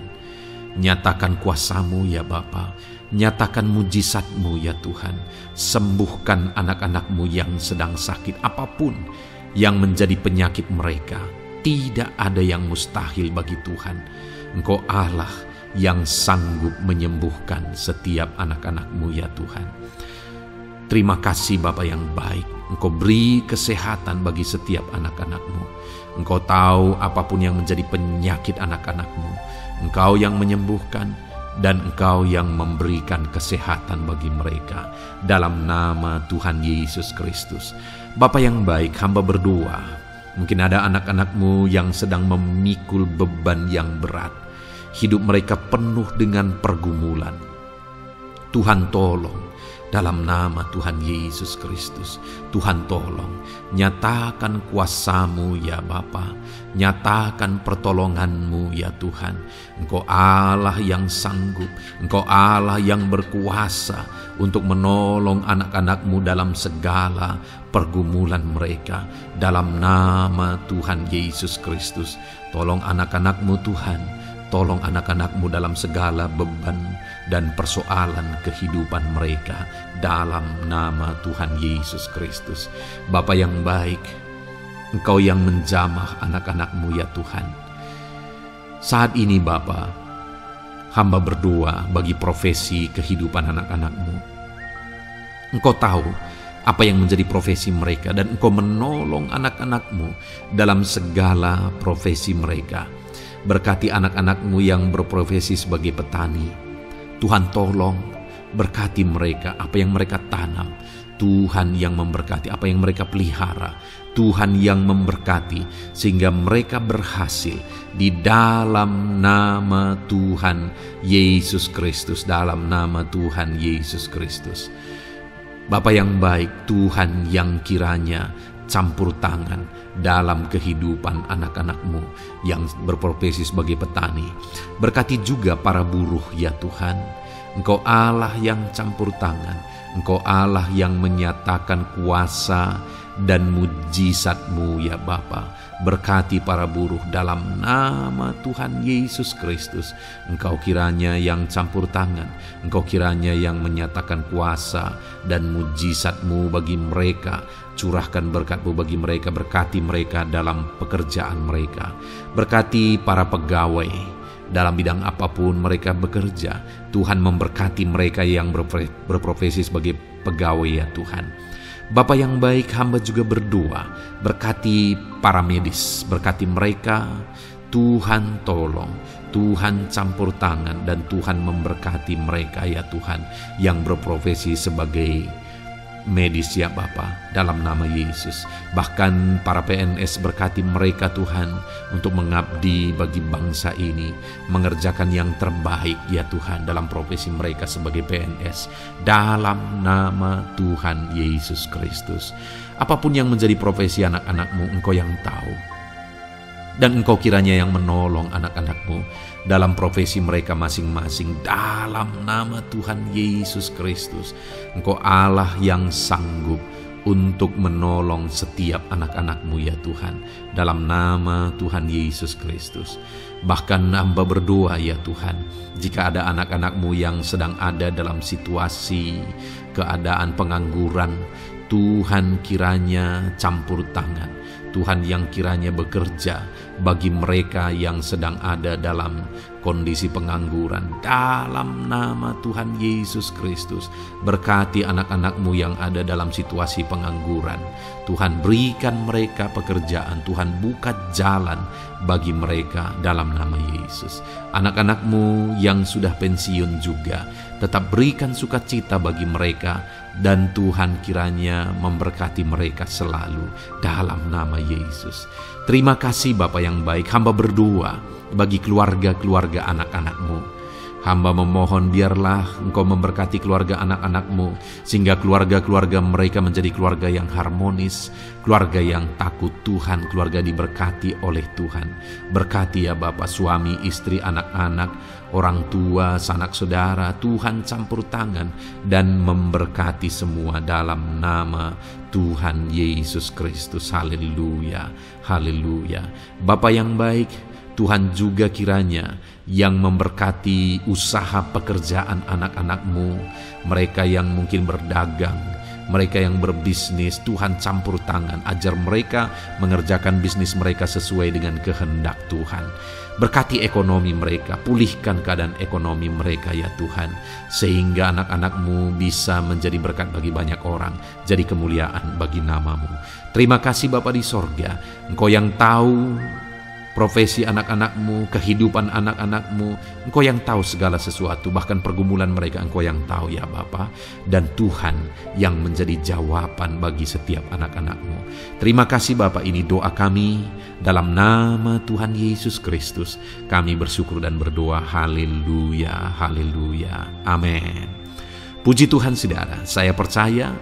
Nyatakan kuasa-Mu ya Bapa. Nyatakan mujizat-Mu ya Tuhan. Sembuhkan anak-anak-Mu yang sedang sakit. Apapun yang menjadi penyakit mereka, tidak ada yang mustahil bagi Tuhan. Engkau Allah yang sanggup menyembuhkan setiap anak-anak-Mu ya Tuhan. Terima kasih Bapa yang baik. Engkau beri kesehatan bagi setiap anak-anak-Mu. Engkau tahu apapun yang menjadi penyakit anak-anak-Mu. Engkau yang menyembuhkan dan Engkau yang memberikan kesehatan bagi mereka. Dalam nama Tuhan Yesus Kristus. Bapa yang baik, hamba berdoa. Mungkin ada anak-anak-Mu yang sedang memikul beban yang berat. Hidup mereka penuh dengan pergumulan. Tuhan tolong. Dalam nama Tuhan Yesus Kristus, Tuhan tolong, nyatakan kuasa-Mu ya Bapa, nyatakan pertolongan-Mu ya Tuhan. Engkau Allah yang sanggup, Engkau Allah yang berkuasa untuk menolong anak-anak-Mu dalam segala pergumulan mereka. Dalam nama Tuhan Yesus Kristus, tolong anak-anak-Mu Tuhan, tolong anak-anak-Mu dalam segala beban dan persoalan kehidupan mereka dalam nama Tuhan Yesus Kristus. Bapa yang baik, Engkau yang menjamah anak-anak-Mu ya Tuhan. Saat ini Bapa, hamba berdoa bagi profesi kehidupan anak-anak-Mu. Engkau tahu apa yang menjadi profesi mereka, dan Engkau menolong anak-anak-Mu dalam segala profesi mereka. Berkati anak-anak-Mu yang berprofesi sebagai petani. Tuhan tolong berkati mereka, apa yang mereka tanam. Tuhan yang memberkati apa yang mereka pelihara. Tuhan yang memberkati sehingga mereka berhasil di dalam nama Tuhan Yesus Kristus. Dalam nama Tuhan Yesus Kristus. Bapa yang baik, Tuhan yang kiranya campur tangan dalam kehidupan anak-anak-Mu yang berprofesi sebagai petani. Berkati juga para buruh ya Tuhan. Engkau Allah yang campur tangan. Engkau Allah yang menyatakan kuasa dan mujizat-Mu ya Bapa. Berkati para buruh dalam nama Tuhan Yesus Kristus. Engkau kiranya yang campur tangan. Engkau kiranya yang menyatakan kuasa dan mujizat-Mu bagi mereka. Curahkan berkat-Mu bagi mereka. Berkati mereka dalam pekerjaan mereka. Berkati para pegawai dalam bidang apapun mereka bekerja. Tuhan memberkati mereka yang berprofesi sebagai pegawai ya Tuhan. Bapa yang baik, hamba juga berdoa, berkati para medis, berkati mereka. Tuhan tolong, Tuhan campur tangan, dan Tuhan memberkati mereka ya Tuhan yang berprofesi sebagai medis ya Bapa, dalam nama Yesus. Bahkan para PNS, berkati mereka Tuhan untuk mengabdi bagi bangsa ini, mengerjakan yang terbaik ya Tuhan dalam profesi mereka sebagai PNS, dalam nama Tuhan Yesus Kristus. Apapun yang menjadi profesi anak-anak-Mu, Engkau yang tahu, dan Engkau kiranya yang menolong anak-anak-Mu dalam profesi mereka masing-masing, dalam nama Tuhan Yesus Kristus. Engkau Allah yang sanggup untuk menolong setiap anak-anak-Mu ya Tuhan, dalam nama Tuhan Yesus Kristus. Bahkan hamba berdoa ya Tuhan, jika ada anak-anak-Mu yang sedang ada dalam situasi keadaan pengangguran, Tuhan kiranya campur tangan. Tuhan yang kiranya bekerja bagi mereka yang sedang ada dalam kondisi pengangguran, dalam nama Tuhan Yesus Kristus. Berkati anak-anak-Mu yang ada dalam situasi pengangguran. Tuhan berikan mereka pekerjaan. Tuhan buka jalan bagi mereka dalam nama Yesus. Anak-anak-Mu yang sudah pensiun juga, tetap berikan sukacita bagi mereka, dan Tuhan kiranya memberkati mereka selalu dalam nama Yesus. Terima kasih Bapa yang baik, hamba berdoa bagi keluarga-keluarga anak-anak-Mu. Hamba memohon biarlah Engkau memberkati keluarga anak-anak-Mu, sehingga keluarga-keluarga mereka menjadi keluarga yang harmonis, keluarga yang takut Tuhan, keluarga diberkati oleh Tuhan. Berkati ya Bapa, suami, istri, anak-anak, orang tua, sanak saudara. Tuhan campur tangan dan memberkati semua dalam nama Tuhan Yesus Kristus. Haleluya, haleluya. Bapa yang baik, Tuhan juga kiranya yang memberkati usaha pekerjaan anak-anak-Mu, mereka yang mungkin berdagang, mereka yang berbisnis. Tuhan campur tangan, ajar mereka mengerjakan bisnis mereka sesuai dengan kehendak Tuhan. Berkati ekonomi mereka, pulihkan keadaan ekonomi mereka ya Tuhan, sehingga anak-anak-Mu bisa menjadi berkat bagi banyak orang, jadi kemuliaan bagi nama-Mu. Terima kasih Bapa di sorga, Engkau yang tahu profesi anak-anak-Mu, kehidupan anak-anak-Mu. Engkau yang tahu segala sesuatu, bahkan pergumulan mereka Engkau yang tahu ya Bapa. Dan Tuhan yang menjadi jawaban bagi setiap anak-anak-Mu. Terima kasih Bapa, ini doa kami dalam nama Tuhan Yesus Kristus. Kami bersyukur dan berdoa. Haleluya, haleluya, amin. Puji Tuhan saudara, saya percaya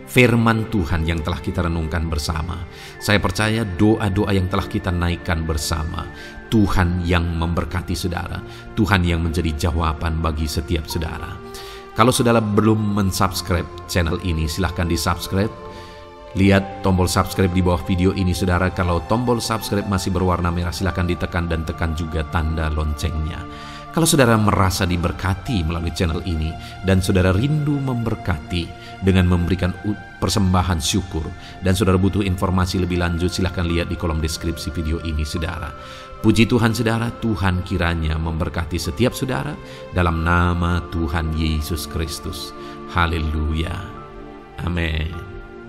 firman Tuhan yang telah kita renungkan bersama, saya percaya doa-doa yang telah kita naikkan bersama, Tuhan yang memberkati saudara, Tuhan yang menjadi jawaban bagi setiap saudara. Kalau saudara belum mensubscribe channel ini, silahkan di-subscribe, Lihat tombol subscribe di bawah video ini saudara. Kalau tombol subscribe masih berwarna merah, silakan ditekan dan tekan juga tanda loncengnya. Kalau saudara merasa diberkati melalui channel ini dan saudara rindu memberkati dengan memberikan persembahan syukur dan saudara butuh informasi lebih lanjut, silahkan lihat di kolom deskripsi video ini saudara. Puji Tuhan saudara, Tuhan kiranya memberkati setiap saudara dalam nama Tuhan Yesus Kristus. Haleluya. Amin.